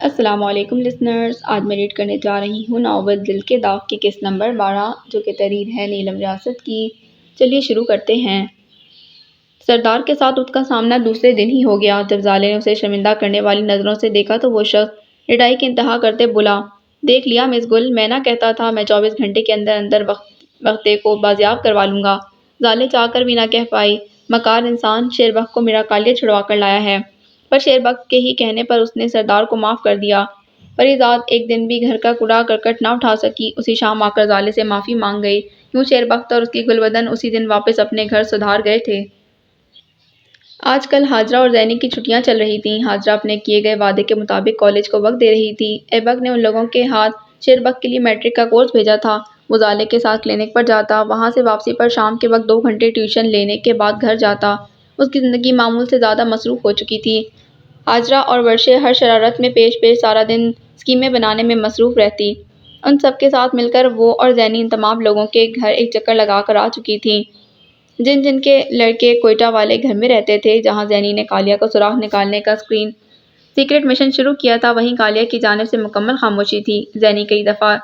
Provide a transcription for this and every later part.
السلام علیکم لسنرز، آج میں ریڈ کرنے جا رہی ہوں ناول دل کے داغ کی قسط نمبر 12 جو کہ تحریر ہے نیلم ریاست کی۔ چلیے شروع کرتے ہیں۔ سردار کے ساتھ اس کا سامنا دوسرے دن ہی ہو گیا۔ جب زالے نے اسے شرمندہ کرنے والی نظروں سے دیکھا تو وہ شخص رٹائی کی انتہا کرتے بولا، دیکھ لیا مس گل، میں نہ کہتا تھا میں 24 گھنٹے کے اندر اندر وقتے کو بازیاب کروا لوں گا۔ زالے چاہ کر بھی نہ کہہ پائی، مکار انسان شیربخت کو میرا کالیہ چھڑوا کر لایا ہے۔ پر شیربخت کے ہی کہنے پر اس نے سردار کو معاف کر دیا۔ پری زاد ایک دن بھی گھر کا کوڑا کرکٹ نہ اٹھا سکی، اسی شام آ کر زالے سے معافی مانگ گئی۔ یوں شیربخت اور اس کی گلبدن اسی دن واپس اپنے گھر سدھار گئے تھے۔ آج کل حاجرہ اور زینی کی چھٹیاں چل رہی تھیں۔ حاجرہ اپنے کیے گئے وعدے کے مطابق کالج کو وقت دے رہی تھی۔ ایبک نے ان لوگوں کے ہاتھ شیربخت کے لیے میٹرک کا کورس بھیجا تھا۔ وہ زالے کے ساتھ کلینک پر جاتا، وہاں سے واپسی پر شام کے وقت 2 گھنٹے ٹیوشن لینے کے بعد گھر جاتا۔ اس کی زندگی معمول سے زیادہ مصروف ہو چکی تھی۔ حاجرہ اور ورشے ہر شرارت میں پیش سارا دن اسکیمیں بنانے میں مصروف رہتی۔ ان سب کے ساتھ مل کر وہ اور زینی ان تمام لوگوں کے گھر ایک چکر لگا کر آ چکی تھیں جن کے لڑکے کوئٹہ والے گھر میں رہتے تھے۔ جہاں زینی نے کالیہ کو سراغ نکالنے کا سیکرٹ مشن شروع کیا تھا، وہیں کالیہ کی جانب سے مکمل خاموشی تھی۔ زینی کئی دفعہ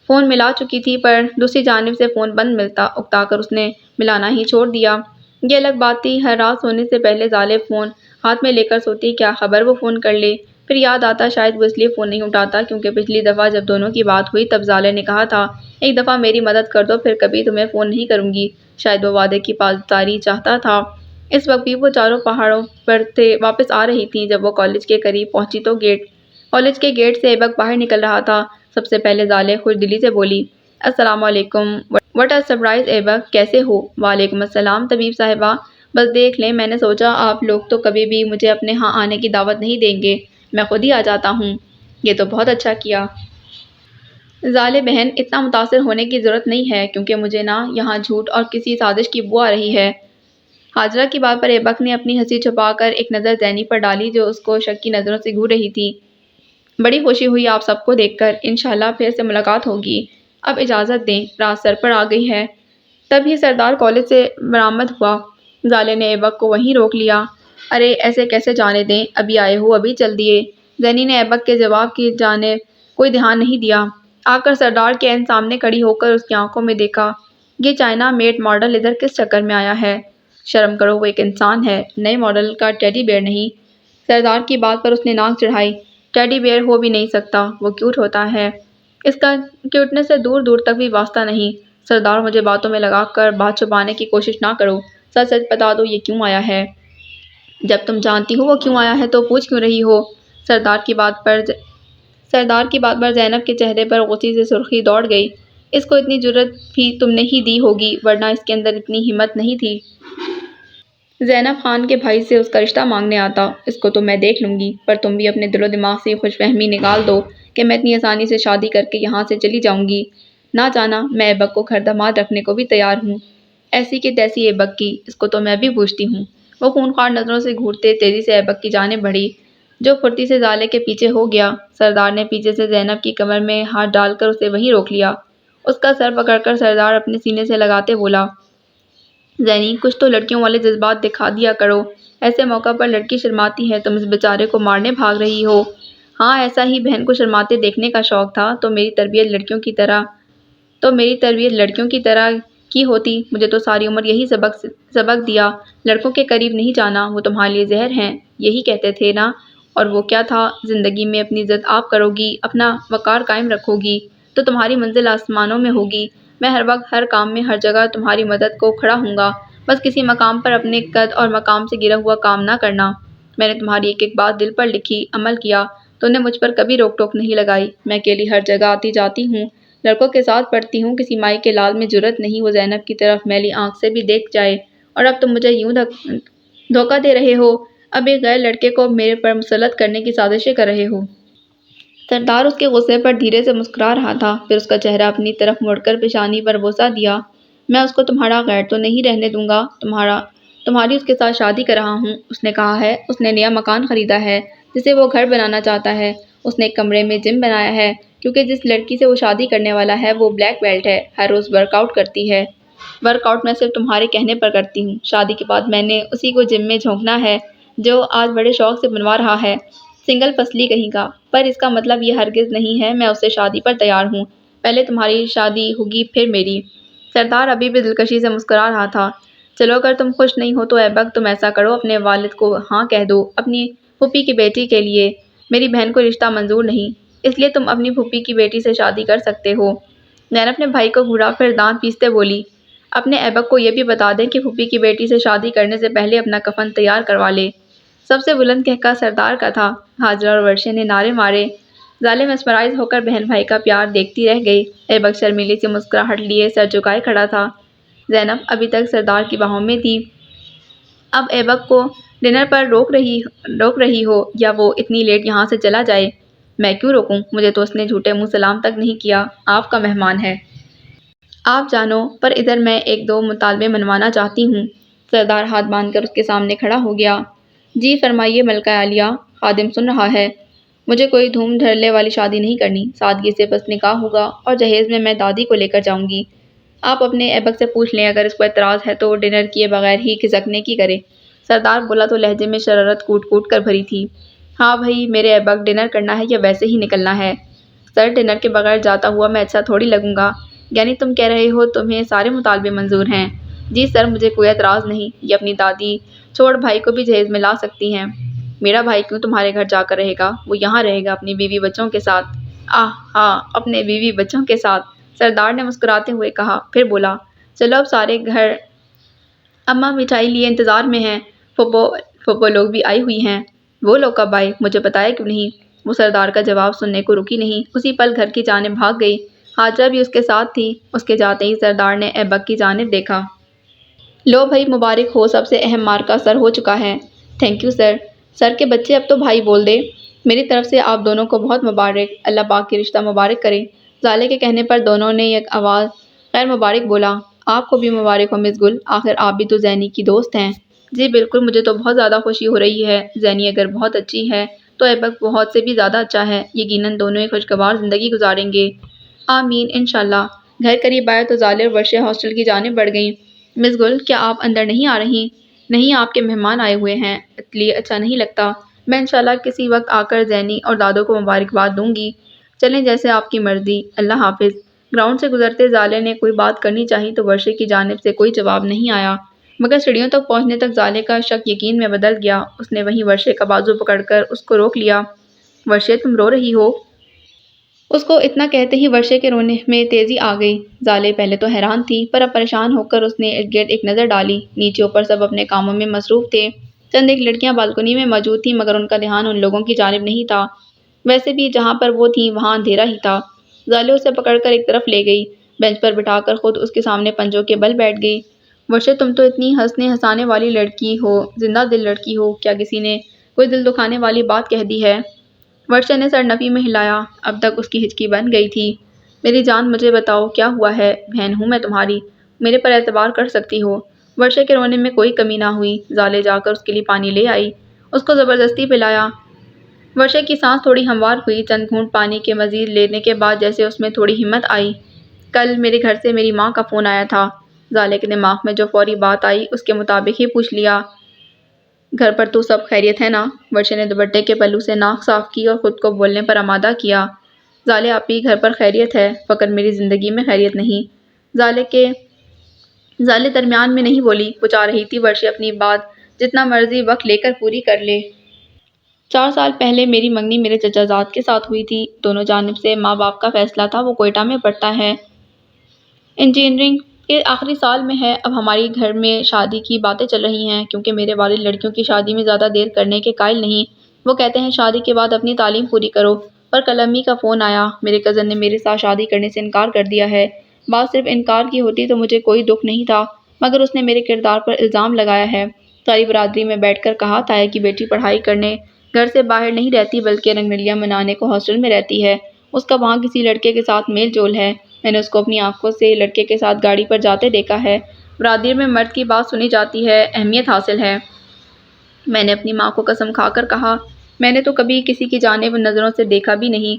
فون ملا چکی تھی پر دوسری جانب سے فون بند ملتا، اکتا کر اس نے ملانا ہی چھوڑ دیا۔ یہ الگ بات تھی، ہر رات سونے سے پہلے زالے فون ہاتھ میں لے کر سوتی، کیا خبر وہ فون کر لے۔ پھر یاد آتا شاید وہ اس لیے فون نہیں اٹھاتا کیونکہ پچھلی دفعہ جب دونوں کی بات ہوئی تب زالے نے کہا تھا، ایک دفعہ میری مدد کر دو پھر کبھی تمہیں فون نہیں کروں گی۔ شاید وہ وعدے کی پاسداری چاہتا تھا۔ اس وقت بھی وہ چاروں پہاڑوں پر سے واپس آ رہی تھیں۔ جب وہ کالج کے قریب پہنچی تو کالج کے گیٹ سے ایبک باہر نکل رہا تھا۔ سب سے پہلے زالے خوش دلی سے بولی، السلام علیکم، واٹ اے سرپرائز ایبک، کیسے ہو؟ وعلیکم السلام طبیب صاحبہ، بس دیکھ لیں میں نے سوچا آپ لوگ تو کبھی بھی مجھے اپنے ہاں آنے کی دعوت نہیں دیں گے، میں خود ہی آ جاتا ہوں۔ یہ تو بہت اچھا کیا زالے بہن، اتنا متاثر ہونے کی ضرورت نہیں ہے کیونکہ مجھے نا یہاں جھوٹ اور کسی سازش کی بو آ رہی ہے۔ حاجرہ کی بات پر ایبک نے اپنی ہنسی چھپا کر ایک نظر زینی پر ڈالی جو اس کو شک کی نظروں سے گھور رہی تھی۔ بڑی خوشی ہوئی آپ سب کو دیکھ کر، انشاءاللہ پھر سے ملاقات ہوگی، اب اجازت دیں، رات سر پر آ گئی ہے۔ تب ہی سردار کالج سے برآمد ہوا۔ زالے نے ایبک کو وہیں روک لیا، ارے ایسے کیسے جانے دیں، ابھی آئے ہو ابھی چل دیے۔ زینی نے ایبک کے جواب کی جانب کوئی دھیان نہیں دیا، آ کر سردار کے عین سامنے کھڑی ہو کر اس کی آنکھوں میں دیکھا، یہ چائنا میڈ ماڈل ادھر کس چکر میں آیا ہے؟ شرم کرو، وہ ایک انسان ہے، نئے ماڈل کا ٹیڈی بیئر نہیں۔ سردار کی بات پر اس نے ناک چڑھائی، ٹیڈی بیئر ہو بھی نہیں سکتا، وہ کیوٹ ہوتا ہے، اس کا کیوٹنس سے دور دور تک بھی واسطہ نہیں۔ سردار مجھے باتوں میں لگا کر بات چھپانے کی کوشش نہ کرو، سچ سچ بتا دو یہ کیوں آیا ہے؟ جب تم جانتی ہو وہ کیوں آیا ہے تو پوچھ کیوں رہی ہو؟ سردار کی بات پر زینب کے چہرے پر غصے سے سرخی دوڑ گئی، اس کو اتنی جرأت بھی تم نے ہی دی ہوگی ورنہ اس کے اندر اتنی ہمت نہیں تھی۔ زینب خان کے بھائی سے اس کا رشتہ مانگنے آتا، اس کو تو میں دیکھ لوں گی، پر تم بھی اپنے دل و دماغ سے یہ خوش فہمی نکال دو کہ میں اتنی آسانی سے شادی کر کے یہاں سے چلی جاؤں گی۔ نہ جانا، میں ایبک کو گھر داماد رکھنے کو بھی تیار ہوں، ایسی کی تیسی ایبک کی، اس کو تو میں بھی پوچھتی ہوں۔ وہ خونخوار نظروں سے گھورتے تیزی سے ایبک کی جانب بڑھی جو پھرتی سے زالے کے پیچھے ہو گیا۔ سردار نے پیچھے سے زینب کی کمر میں ہاتھ ڈال کر اسے وہیں روک لیا، اس کا سر پکڑ کر سردار اپنے سینے سے لگاتے بولا، زینی کچھ تو لڑکیوں والے جذبات دکھا دیا کرو، ایسے موقع پر لڑکی شرماتی ہے، تم اس بیچارے کو مارنے بھاگ رہی ہو۔ ہاں ایسا ہی بہن کو شرماتے دیکھنے کا شوق تھا تو میری تربیت لڑکیوں کی طرح کی ہوتی، مجھے تو ساری عمر یہی سبق دیا، لڑکوں کے قریب نہیں جانا، وہ تمہارے لیے زہر ہیں، یہی کہتے تھے نا؟ اور وہ کیا تھا؟ زندگی میں اپنی عزت آپ کرو گی، اپنا وقار قائم رکھو گی تو تمہاری منزل آسمانوں میں ہوگی۔ میں ہر وقت ہر کام میں ہر جگہ تمہاری مدد کو کھڑا ہوں گا، بس کسی مقام پر اپنے قد اور مقام سے گرا ہوا کام نہ کرنا۔ میں نے تمہاری ایک ایک بات دل پر لکھی، عمل کیا، تم نے مجھ پر کبھی روک ٹوک نہیں لگائی، میں اکیلی ہر جگہ آتی جاتی ہوں، لڑکوں کے ساتھ پڑھتی ہوں، کسی مائی کے لال میں جرأت نہیں وہ زینب کی طرف میلی آنکھ سے بھی دیکھ جائے، اور اب تم مجھے یوں دھوکہ دے رہے ہو، اب ایک غیر لڑکے کو میرے پر مسلط کرنے کی سازشیں کر رہے ہو۔ سردار اس کے غصے پر دھیرے سے مسکرا رہا تھا، پھر اس کا چہرہ اپنی طرف موڑ کر پیشانی پر بوسہ دیا، میں اس کو تمہارا غیر تو نہیں رہنے دوں گا، تمہاری اس کے ساتھ شادی کر رہا ہوں، اس نے کہا ہے، اس نے نیا مکان خریدا ہے جسے وہ گھر بنانا چاہتا ہے، اس نے ایک کمرے میں جم بنایا ہے کیونکہ جس لڑکی سے وہ شادی کرنے والا ہے وہ بلیک بیلٹ ہے، ہر روز ورک آؤٹ کرتی ہے۔ ورک آؤٹ میں صرف تمہارے کہنے پر کرتی ہوں، شادی کے بعد میں نے اسی کو جم میں جھونکنا ہے جو آج بڑے شوق سے بنوا رہا ہے۔ سنگل فصلی کہیں کا، پر اس کا مطلب یہ ہرگز نہیں ہے میں اس سے شادی پر تیار ہوں۔ پہلے تمہاری شادی ہوگی پھر میری۔ سردار ابھی بھی دلکشی سے مسکرا رہا تھا۔ چلو اگر تم خوش نہیں ہو تو ایبک تم ایسا کرو، اپنے والد کو ہاں کہہ دو، اپنی پھوپھی کی بیٹی کے لیے۔ میری بہن کو رشتہ منظور نہیں، اس لیے تم اپنی پھوپھی کی بیٹی سے شادی کر سکتے ہو۔ زینب نے بھائی کو گھورا، پھر دانت پیستے بولی، اپنے ایبک کو یہ بھی بتا دیں کہ پھوپھی کی بیٹی سے شادی کرنے سے پہلے اپنا کفن تیار کروا لے۔ سب سے بلند کہکا سردار کا تھا۔ ہاجرہ اور ورشے نے نعرے مارے۔ ظالم مسمرائز ہو کر بہن بھائی کا پیار دیکھتی رہ گئی۔ ایبک شرمیلی سی مسکراہٹ لیے سر جھکائے کھڑا تھا۔ زینب ابھی تک سردار کی باہوں میں تھی۔ اب ایبک کو ڈنر پر روک رہی ہو یا وہ اتنی لیٹ یہاں سے چلا جائے؟ میں کیوں روکوں؟ مجھے تو اس نے جھوٹے منہ سلام تک نہیں کیا۔ آپ کا مہمان ہے، آپ جانو، پر ادھر میں ایک دو مطالبے منوانا چاہتی ہوں۔ سردار ہاتھ باندھ کر اس کے سامنے کھڑا ہو گیا۔ جی فرمائیے ملکہ عالیہ، خادم سن رہا ہے۔ مجھے کوئی دھوم دھڑلے والی شادی نہیں کرنی، سادگی سے بس نکاح ہوگا اور جہیز میں دادی کو لے کر جاؤں گی۔ آپ اپنے ایبک سے پوچھ لیں، اگر اس کو اعتراض ہے تو ڈنر کیے بغیر ہی کھسکنے کی کرے۔ سردار بولا تو لہجے میں شرارت کوٹ کوٹ کر بھری تھی۔ ہاں بھئی میرے ایبک، ڈنر کرنا ہے یا ویسے ہی نکلنا ہے؟ سر ڈنر کے بغیر جاتا ہوا میں اچھا تھوڑی لگوں گا۔ یعنی تم کہہ رہے ہو تمہیں سارے مطالبے منظور ہیں؟ جی سر، مجھے کوئی اعتراض نہیں، یہ اپنی دادی چھوڑ بھائی کو بھی جہیز میں لا سکتی ہیں۔ میرا بھائی کیوں تمہارے گھر جا کر رہے گا؟ وہ یہاں رہے گا اپنی بیوی بچوں کے ساتھ۔ آہ ہاں، اپنے بیوی بچوں کے ساتھ، سردار نے مسکراتے ہوئے کہا، پھر بولا، چلو اب سارے گھر اماں مٹھائی لیے انتظار میں ہیں، پھوپھو لوگ بھی آئی ہوئی ہیں۔ وہ لوگ کب آئے؟ مجھے بتایا کیوں نہیں؟ وہ سردار کا جواب سننے کو رکی نہیں، اسی پل گھر کی جانب بھاگ گئی۔ ہاجرہ بھی اس کے ساتھ تھی۔ اس کے جاتے ہی سردار نے ایبک کی جانب دیکھا۔ لو بھائی مبارک ہو، سب سے اہم مارکہ سر ہو چکا ہے۔ Thank you sir. سر کے بچے اب تو بھائی بول دے۔ میری طرف سے آپ دونوں کو بہت مبارک، اللہ پاک کی رشتہ مبارک کرے۔ زالے کے کہنے پر دونوں نے یک آواز خیر مبارک بولا۔ آپ کو بھی مبارک ہو مس گل، آخر آپ بھی تو زینی کی دوست ہیں۔ جی بالکل، مجھے تو بہت زیادہ خوشی ہو رہی ہے۔ زینی اگر بہت اچھی ہے تو ایبک بہت سے بھی زیادہ اچھا ہے، یقیناً دونوں ایک خوشگوار زندگی گزاریں گے۔ آمین انشاءاللہ۔ گھر قریب آیا تو زالے اور ورشے ہاسٹل کی جانب بڑھ گئیں۔ مس گل، کیا آپ اندر نہیں آ رہی؟ نہیں، آپ کے مہمان آئے ہوئے ہیں، اس لیے اچھا نہیں لگتا۔ میں انشاءاللہ کسی وقت آ کر زینی اور دادو کو مبارکباد دوں گی۔ چلیں جیسے آپ کی مرضی، اللہ حافظ۔ گراؤنڈ سے گزرتے زالے نے کوئی بات کرنی چاہی تو ورشے کی جانب سے کوئی جواب نہیں آیا، مگر سیڑھیوں تک پہنچنے تک زالے کا شک یقین میں بدل گیا۔ اس نے وہیں ورشے کا بازو پکڑ کر اس کو روک لیا۔ ورشے، تم رو رہی ہو؟ اس کو اتنا کہتے ہی ورشے کے رونے میں تیزی آ گئی۔ زالے پہلے تو حیران تھی، پر اب پریشان ہو کر اس نے ارد گرد ایک نظر ڈالی۔ نیچے اوپر سب اپنے کاموں میں مصروف تھے۔ چند ایک لڑکیاں بالکنی میں موجود تھیں، مگر ان کا دھیان ان لوگوں کی جانب نہیں تھا۔ ویسے بھی جہاں پر وہ تھیں وہاں اندھیرا ہی تھا۔ زالے اسے پکڑ کر ایک طرف لے گئی، بینچ پر بٹھا کر خود اس کے سامنے پنجوں کے بل بیٹھ گئی۔ ورشے، تم تو اتنی ہنسنے ہنسانے والی لڑکی ہو، زندہ دل لڑکی ہو، کیا کسی نے کوئی دل دکھانے والی بات کہہ دی ہے؟ ورشے نے سر نفی میں ہلایا، اب تک اس کی ہچکی بن گئی تھی۔ میری جان مجھے بتاؤ کیا ہوا ہے؟ بہن ہوں میں تمہاری، میرے پر اعتبار کر سکتی ہو۔ ورشے کے رونے میں کوئی کمی نہ ہوئی۔ زالے جا کر اس کے لیے پانی لے آئی، اس کو زبردستی پلایا۔ ورشے کی سانس تھوڑی ہموار ہوئی، چند گھونٹ پانی کے مزید لینے کے بعد جیسے اس میں تھوڑی ہمت آئی۔ کل میرے گھر سے میری ماں کا فون آیا تھا۔ زالے کے دماغ میں جو فوری بات آئی اس کے مطابق ہی پوچھ لیا، گھر پر تو سب خیریت ہے نا؟ ورشے نے دوپٹے کے پلو سے ناک صاف کی اور خود کو بولنے پر آمادہ کیا۔ زالے، آپی گھر پر خیریت ہے، فقط میری زندگی میں خیریت نہیں۔ زالے درمیان میں نہیں بولی، وہ چاہ رہی تھی ورشے اپنی بات جتنا مرضی وقت لے کر پوری کر لے۔ 4 سال پہلے میری منگنی میرے چچا زاد کے ساتھ ہوئی تھی، دونوں جانب سے ماں باپ کا فیصلہ تھا، وہ کوئٹہ میں پڑھتا ہے، انجینئرنگ کے آخری سال میں ہے۔ اب ہماری گھر میں شادی کی باتیں چل رہی ہیں، کیونکہ میرے والد لڑکیوں کی شادی میں زیادہ دیر کرنے کے قائل نہیں۔ وہ کہتے ہیں شادی کے بعد اپنی تعلیم پوری کرو۔ پر کل امی کا فون آیا، میرے کزن نے میرے ساتھ شادی کرنے سے انکار کر دیا ہے۔ بات صرف انکار کی ہوتی تو مجھے کوئی دکھ نہیں تھا، مگر اس نے میرے کردار پر الزام لگایا ہے۔ ساری برادری میں بیٹھ کر کہا تھا کہ بیٹی پڑھائی کرنے گھر سے باہر نہیں رہتی بلکہ رنگرلیاں منانے کو ہاسٹل میں رہتی ہے، اس کا وہاں کسی لڑکے کے ساتھ میل جول ہے۔ میں نے اس کو اپنی آنکھوں سے لڑکے کے ساتھ گاڑی پر جاتے دیکھا ہے۔ برادری میں مرد کی بات سنی جاتی ہے، اہمیت حاصل ہے۔ میں نے اپنی ماں کو قسم کھا کر کہا، میں نے تو کبھی کسی کی جانب نظروں سے دیکھا بھی نہیں،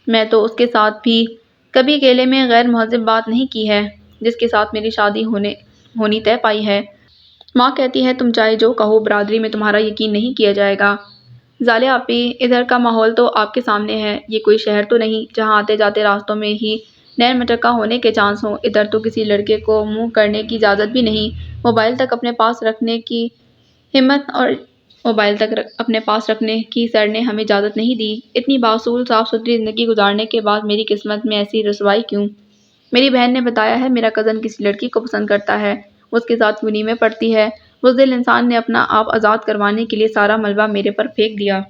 میں تو اس کے ساتھ بھی کبھی گیلے میں غیر مہذب بات نہیں کی ہے جس کے ساتھ میری شادی ہونی طے پائی ہے۔ ماں کہتی ہے تم چاہے جو کہو برادری میں تمہارا یقین نہیں کیا جائے گا۔ ظالے آپی، ادھر کا ماحول تو آپ کے سامنے ہے، یہ کوئی شہر تو نہیں جہاں آتے جاتے راستوں میں ہی نین مٹکا ہونے کے چانس ہوں۔ ادھر تو کسی لڑکے کو منہ کرنے کی اجازت بھی نہیں۔ موبائل تک اپنے پاس رکھنے کی ہمت اور اپنے پاس رکھنے کی سر نے ہمیں اجازت نہیں دی۔ اتنی باصول صاف ستھری زندگی گزارنے کے بعد میری قسمت میں ایسی رسوائی کیوں؟ میری بہن نے بتایا ہے میرا کزن کسی لڑکی کو پسند کرتا ہے، اس کے ساتھ کنی میں پڑتی ہے۔ بزدل انسان نے اپنا آپ آزاد کروانے کے لیے سارا ملبہ میرے پر پھینک دیا۔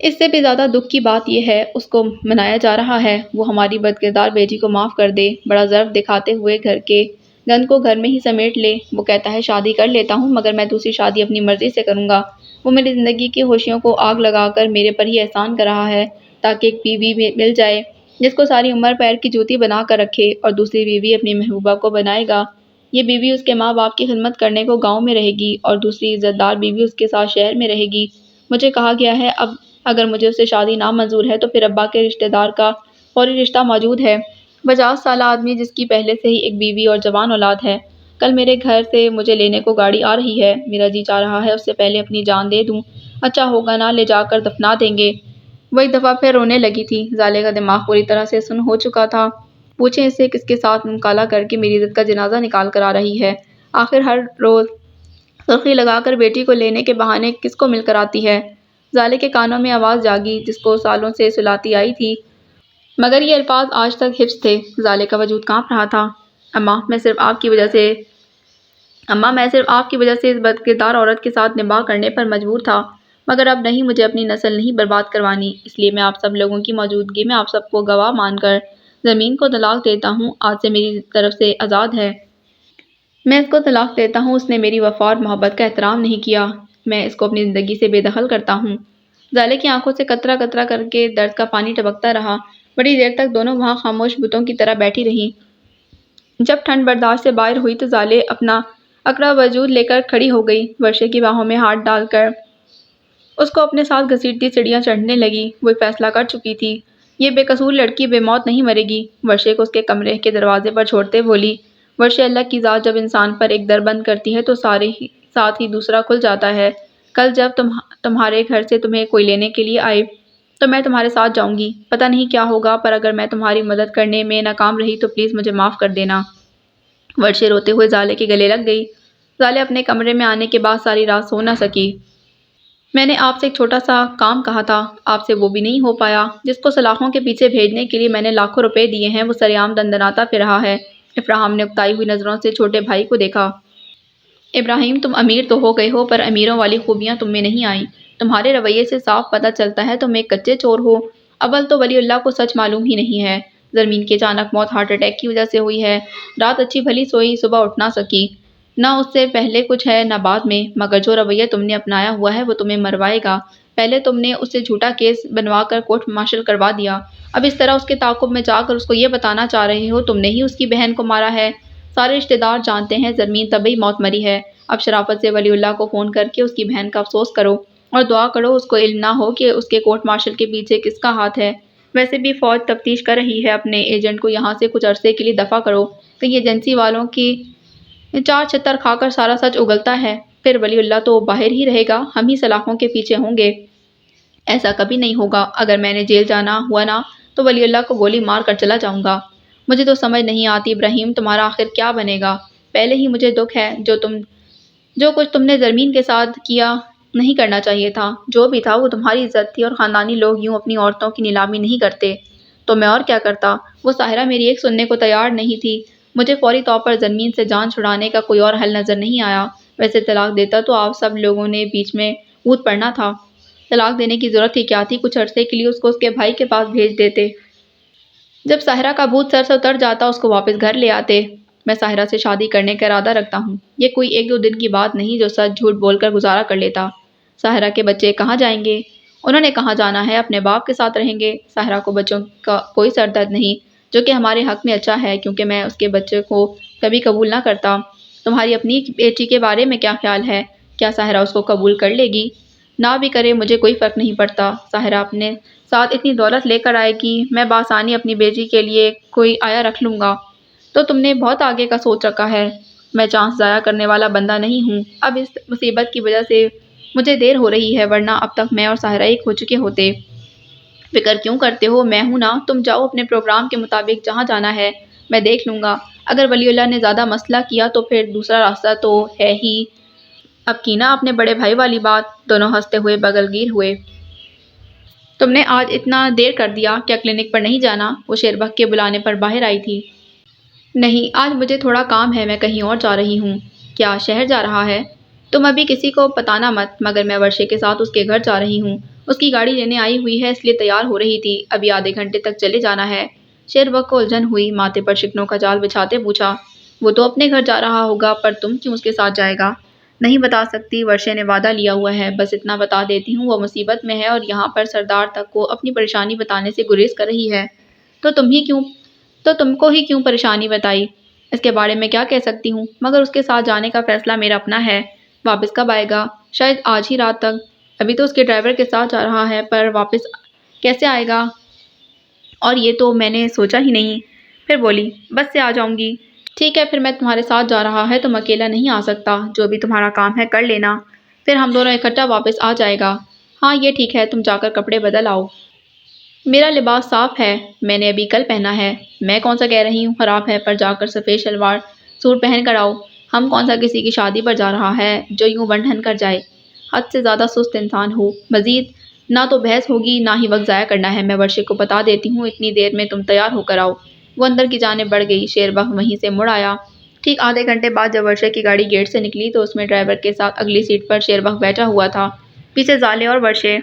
اس سے بھی زیادہ دکھ کی بات یہ ہے اس کو منایا جا رہا ہے وہ ہماری بدکردار بیٹی کو معاف کر دے، بڑا ضرف دکھاتے ہوئے گھر کے گند کو گھر میں ہی سمیٹ لے۔ وہ کہتا ہے شادی کر لیتا ہوں مگر میں دوسری شادی اپنی مرضی سے کروں گا۔ وہ میری زندگی کی خوشیوں کو آگ لگا کر میرے پر ہی احسان کر رہا ہے تاکہ ایک بیوی مل جائے جس کو ساری عمر پیر کی جوتی بنا کر رکھے، اور دوسری بیوی اپنی محبوبہ کو بنائے گا۔ یہ بیوی اس کے ماں باپ کی خدمت کرنے کو گاؤں میں رہے گی اور دوسری عزت دار بیوی اس کے ساتھ شہر میں رہے گی۔ مجھے کہا گیا ہے اب اگر مجھے اس سے شادی نامنظور ہے تو پھر ابا کے رشتہ دار کا فوری رشتہ موجود ہے، 50 سالہ آدمی جس کی پہلے سے ہی ایک بیوی اور جوان اولاد ہے۔ کل میرے گھر سے مجھے لینے کو گاڑی آ رہی ہے، میرا جی چاہ رہا ہے اس سے پہلے اپنی جان دے دوں۔ اچھا ہوگا نہ لے جا کر دفنا دیں گے۔ وہ ایک دفعہ پھر رونے لگی تھی۔ ظالے کا دماغ پوری طرح سے سن ہو چکا تھا۔ پوچھیں اس سے کس کے ساتھ منہ کالا کر کے میری عزت کا جنازہ نکال کر آ رہی ہے، آخر ہر روز سرخی لگا کر بیٹی کو لینے کے بہانے کس کو مل کر آتی ہے۔ ظالے کے کانوں میں آواز جاگی جس کو سالوں سے سلاتی آئی تھی، مگر یہ الفاظ آج تک حفظ تھے۔ ظالے کا وجود کانپ رہا تھا۔ اماں میں صرف آپ کی وجہ سے اس بدکردار عورت کے ساتھ نباہ کرنے پر مجبور تھا، مگر اب نہیں، مجھے اپنی نسل نہیں برباد کروانی، اس لیے میں آپ سب لوگوں کی موجودگی میں آپ سب کو گواہ مان کر زمین کو طلاق دیتا ہوں۔ آج سے میری طرف سے آزاد ہے۔ میں اس کو طلاق دیتا ہوں۔ اس نے میری وفا اور محبت کا احترام نہیں کیا، میں اس کو اپنی زندگی سے بے دخل کرتا ہوں۔ ظالے کی آنکھوں سے قطرہ قطرہ کر کے درد کا پانی ٹپکتا رہا۔ بڑی دیر تک دونوں وہاں خاموش بتوں کی طرح بیٹھی رہیں۔ جب ٹھنڈ برداشت سے باہر ہوئی تو ظالے اپنا اکڑا وجود لے کر کھڑی ہو گئی، ورشے کی باہوں میں ہاتھ ڈال کر اس کو اپنے ساتھ گھسیٹتی سیڑھیاں چڑھنے لگی۔ وہ فیصلہ کر چکی تھی، یہ بے قصور لڑکی بے موت نہیں مرے گی۔ ورشے کو اس کے کمرے کے دروازے پر چھوڑتے بولی، ورشے اللہ کی ذات جب انسان پر ایک در بند کرتی ہے تو ساتھ ہی دوسرا کھل جاتا ہے۔ کل جب تمہارے گھر سے تمہیں کوئی لینے کے لیے آئے تو میں تمہارے ساتھ جاؤں گی، پتہ نہیں کیا ہوگا، پر اگر میں تمہاری مدد کرنے میں ناکام رہی تو پلیز مجھے معاف کر دینا۔ ورشے روتے ہوئے ظالے کے گلے لگ گئی۔ ظالے اپنے کمرے میں آنے کے بعد ساری رات سو نہ سکی۔ میں نے آپ سے ایک چھوٹا سا کام کہا تھا، آپ سے وہ بھی نہیں ہو پایا۔ جس کو سلاخوں کے پیچھے بھیجنے کے لیے میں نے لاکھوں روپے دیے ہیں وہ سرعام دندناتا پھر رہا ہے۔ افراہم نے اکتائی ہوئی نظروں سے چھوٹے بھائی کو دیکھا۔ ابراہیم تم امیر تو ہو گئے ہو پر امیروں والی خوبیاں تم میں نہیں آئیں۔ تمہارے رویے سے صاف پتہ چلتا ہے تم ایک کچے چور ہو۔ اول تو ولی اللہ کو سچ معلوم ہی نہیں ہے، زرمین کی اچانک موت ہارٹ اٹیک کی وجہ سے ہوئی ہے۔ رات اچھی بھلی سوئی، صبح اٹھ نہ سکی، نہ اس سے پہلے کچھ ہے نہ بعد میں، مگر جو رویہ تم نے اپنایا ہوا ہے وہ تمہیں مروائے گا۔ پہلے تم نے اس سے جھوٹا کیس بنوا کر کورٹ مارشل کروا دیا، اب اس طرح اس کے تعاقب میں جا کر اس کو یہ بتانا چاہ رہے ہو تم نے ہی اس کی بہن کو مارا ہے۔ سارے رشتہ دار جانتے ہیں زرمین طبعی موت مری ہے۔ اب شرافت سے ولی اللہ کو فون کر کے اس کی بہن کا افسوس کرو اور دعا کرو اس کو علم نہ ہو کہ اس کے کورٹ مارشل کے پیچھے کس کا ہاتھ ہے۔ ویسے بھی فوج تفتیش کر رہی ہے، اپنے ایجنٹ کو یہاں سے کچھ عرصے کے لیے دفع کرو، کہیں ایجنسی والوں کی چار چھتر کھا کر سارا سچ اگلتا ہے، پھر ولی اللہ تو باہر ہی رہے گا، ہم ہی سلاخوں کے پیچھے ہوں گے۔ ایسا کبھی نہیں ہوگا، اگر میں نے جیل جانا ہوا نا تو ولی اللہ کو گولی مار کر چلا جاؤں گا۔ مجھے تو سمجھ نہیں آتی ابراہیم تمہارا آخر کیا بنے گا؟ پہلے ہی مجھے دکھ ہے، جو کچھ تم نے زرمین کے ساتھ کیا نہیں کرنا چاہیے تھا، جو بھی تھا وہ تمہاری عزت تھی اور خاندانی لوگ یوں اپنی عورتوں کی نیلامی نہیں کرتے، تو میں اور کیا کرتا؟ وہ ساحرہ میری ایک سننے کو تیار نہیں تھی۔ مجھے فوری طور پر زرمین سے جان چھڑانے کا کوئی اور حل نظر نہیں آیا، ویسے طلاق دیتا تو آپ سب لوگوں نے بیچ میں کود پڑنا تھا۔ طلاق دینے کی ضرورت ہی کیا تھی؟ کچھ عرصے کے لیے اس کو اس کے بھائی کے پاس بھیج دیتے، جب ساحرہ کا بھوت سر سے اتر جاتا اس کو واپس گھر لے آتے۔ میں ساحرہ سے شادی کرنے کا ارادہ رکھتا ہوں، یہ کوئی ایک دو دن کی بات نہیں جو سچ جھوٹ بول کر گزارا کر لیتا۔ ساحرہ کے بچے کہاں جائیں گے؟ انہوں نے کہاں جانا ہے، اپنے باپ کے ساتھ رہیں گے۔ ساحرہ کو بچوں کا کوئی سر درد نہیں، جو کہ ہمارے حق میں اچھا ہے کیونکہ میں اس کے بچے کو کبھی قبول نہ کرتا۔ تمہاری اپنی بیٹی کے بارے میں کیا خیال ہے؟ کیا ساحرہ اس کو قبول کر لے گی؟ نہ بھی کرے مجھے کوئی فرق نہیں پڑتا، ساحرہ اپنے ساتھ اتنی دولت لے کر آئے گی، میں بآسانی اپنی بیٹی کے لیے کوئی آیا رکھ لوں گا۔ تو تم نے بہت آگے کا سوچ رکھا ہے، میں چانس ضائع کرنے والا بندہ نہیں ہوں۔ اب اس مصیبت کی وجہ سے مجھے دیر ہو رہی ہے ورنہ اب تک میں اور ساحرہ ایک ہو چکے ہوتے۔ فکر کیوں کرتے ہو، میں ہوں نا، تم جاؤ اپنے پروگرام کے مطابق جہاں جانا ہے، میں دیکھ لوں گا۔ اگر ولی اللہ نے زیادہ مسئلہ کیا تو پھر دوسرا راستہ تو ہے ہی۔ اب کی نا اپنے بڑے بھائی والی بات، دونوں ہنستے ہوئے بغل گیر ہوئے۔ تم نے آج اتنا دیر کر دیا، کیا کلینک پر نہیں جانا؟ وہ شیربگ کے بلانے پر باہر آئی تھی۔ نہیں، آج مجھے تھوڑا کام ہے، میں کہیں اور جا رہی ہوں۔ کیا شہر جا رہا ہے؟ تم ابھی کسی کو بتانا مت، مگر میں ورشے کے ساتھ اس کے گھر جا رہی ہوں۔ اس کی گاڑی لینے آئی ہوئی ہے، اس لیے تیار ہو رہی تھی، ابھی آدھے گھنٹے تک چلے جانا ہے۔ شیربگ کو الجھن ہوئی، ماتھے پر شکنوں کا جال بچھاتے پوچھا، وہ تو اپنے گھر جا رہا ہوگا، پر تم کیوں اس کے ساتھ جائے گا؟ نہیں بتا سکتی، ورشے نے وعدہ لیا ہوا ہے، بس اتنا بتا دیتی ہوں، وہ مصیبت میں ہے اور یہاں پر سردار تک کو اپنی پریشانی بتانے سے گریز کر رہی ہے۔ تو تم کو ہی کیوں پریشانی بتائی؟ اس کے بارے میں کیا کہہ سکتی ہوں، مگر اس کے ساتھ جانے کا فیصلہ میرا اپنا ہے۔ واپس کب آئے گا؟ شاید آج ہی رات تک۔ ابھی تو اس کے ڈرائیور کے ساتھ جا رہا ہے، پر واپس کیسے آئے گا؟ اور یہ تو میں نے سوچا ہی نہیں۔ پھر بولی، بس سے آ جاؤں گی۔ ٹھیک ہے، پھر میں تمہارے ساتھ جا رہا ہے، تم اکیلا نہیں آ سکتا، جو بھی تمہارا کام ہے کر لینا، پھر ہم دونوں اکٹھا واپس آ جائے گا۔ ہاں یہ ٹھیک ہے، تم جا کر کپڑے بدل آؤ۔ میرا لباس صاف ہے، میں نے ابھی کل پہنا ہے۔ میں کون سا کہہ رہی ہوں خراب ہے، پر جا کر سفید شلوار سوٹ پہن کر آؤ۔ ہم کون سا کسی کی شادی پر جا رہا ہے جو یوں بن ٹھن کر جائے۔ حد سے زیادہ سست انسان ہو۔ مزید نہ تو بحث ہوگی نہ ہی وقت ضائع کرنا ہے، میں ورشے کو بتا دیتی ہوں، اتنی دیر میں تم تیار ہو کر آؤ۔ وہ اندر کی جانب بڑھ گئی، شیربگ وہیں سے مڑ آیا۔ ٹھیک آدھے گھنٹے بعد جب ورشے کی گاڑی گیٹ سے نکلی تو اس میں ڈرائیور کے ساتھ اگلی سیٹ پر شیربگ بیٹھا ہوا تھا، پیچھے زالے اور ورشے۔